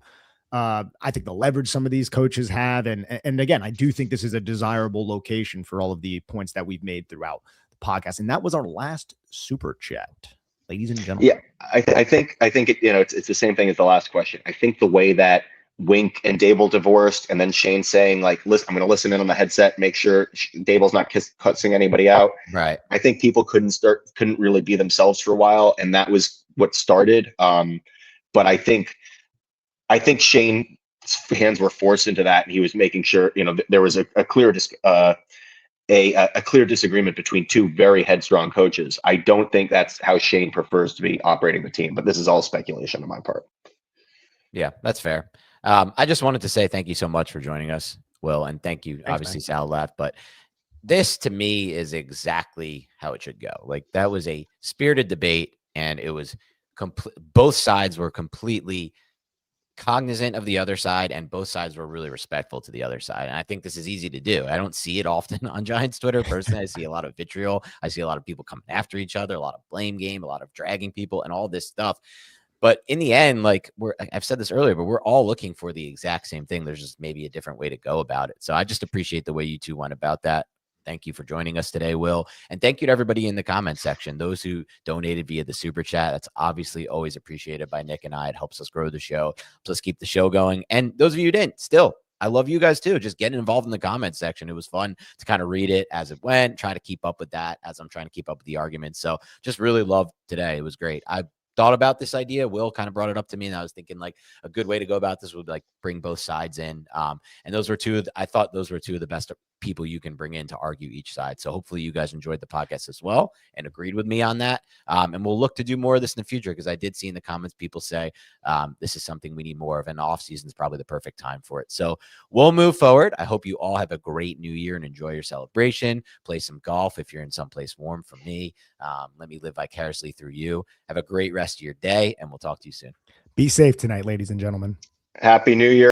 I think, the leverage some of these coaches have. And again, I do think this is a desirable location for all of the points that we've made throughout the podcast. And that was our last super chat, ladies and gentlemen. Yeah, I think it's the same thing as the last question. I think the way that Wink and Dable divorced, and then Schoen saying like, "Listen, I'm going to listen in on the headset, make sure Dable's not cussing anybody out." Right. I think people couldn't really be themselves for a while, and that was what started. But I think Schoen's hands were forced into that, and he was making sure there was a clear disagreement between two very headstrong coaches. I don't think that's how Schoen prefers to be operating the team, but this is all speculation on my part. Yeah, that's fair. I just wanted to say thank you so much for joining us, Will, and thank you. Thanks, obviously, man. Sal left, but this to me is exactly how it should go. Like, that was a spirited debate, and it was both sides were completely cognizant of the other side, and both sides were really respectful to the other side. And I think this is easy to do. I don't see it often on Giants Twitter. Personally, I see a lot of vitriol. I see a lot of people coming after each other, a lot of blame game, a lot of dragging people, and all this stuff. But in the end, like I've said this earlier, but we're all looking for the exact same thing. There's just maybe a different way to go about it. So I just appreciate the way you two went about that. Thank you for joining us today, Will. And thank you to everybody in the comment section. Those who donated via the super chat, that's obviously always appreciated by Nick and I. It helps us grow the show, helps us keep the show going. And those of you who didn't, still, I love you guys too. Just getting involved in the comment section. It was fun to kind of read it as it went, try to keep up with that as I'm trying to keep up with the arguments. So just really loved today. It was great. I thought about this idea. Will kind of brought it up to me, and I was thinking like a good way to go about this would like bring both sides in. And those were I thought those were two of the best people you can bring in to argue each side. So hopefully you guys enjoyed the podcast as well and agreed with me on that. And we'll look to do more of this in the future, because I did see in the comments people say this is something we need more of, and off season is probably the perfect time for it. So we'll move forward. I hope you all have a great new year and enjoy your celebration. Play some golf if you're in someplace warm. For me, let me live vicariously through you. Have a great rest of your day, and we'll talk to you soon. Be safe tonight, ladies and gentlemen. Happy New Year.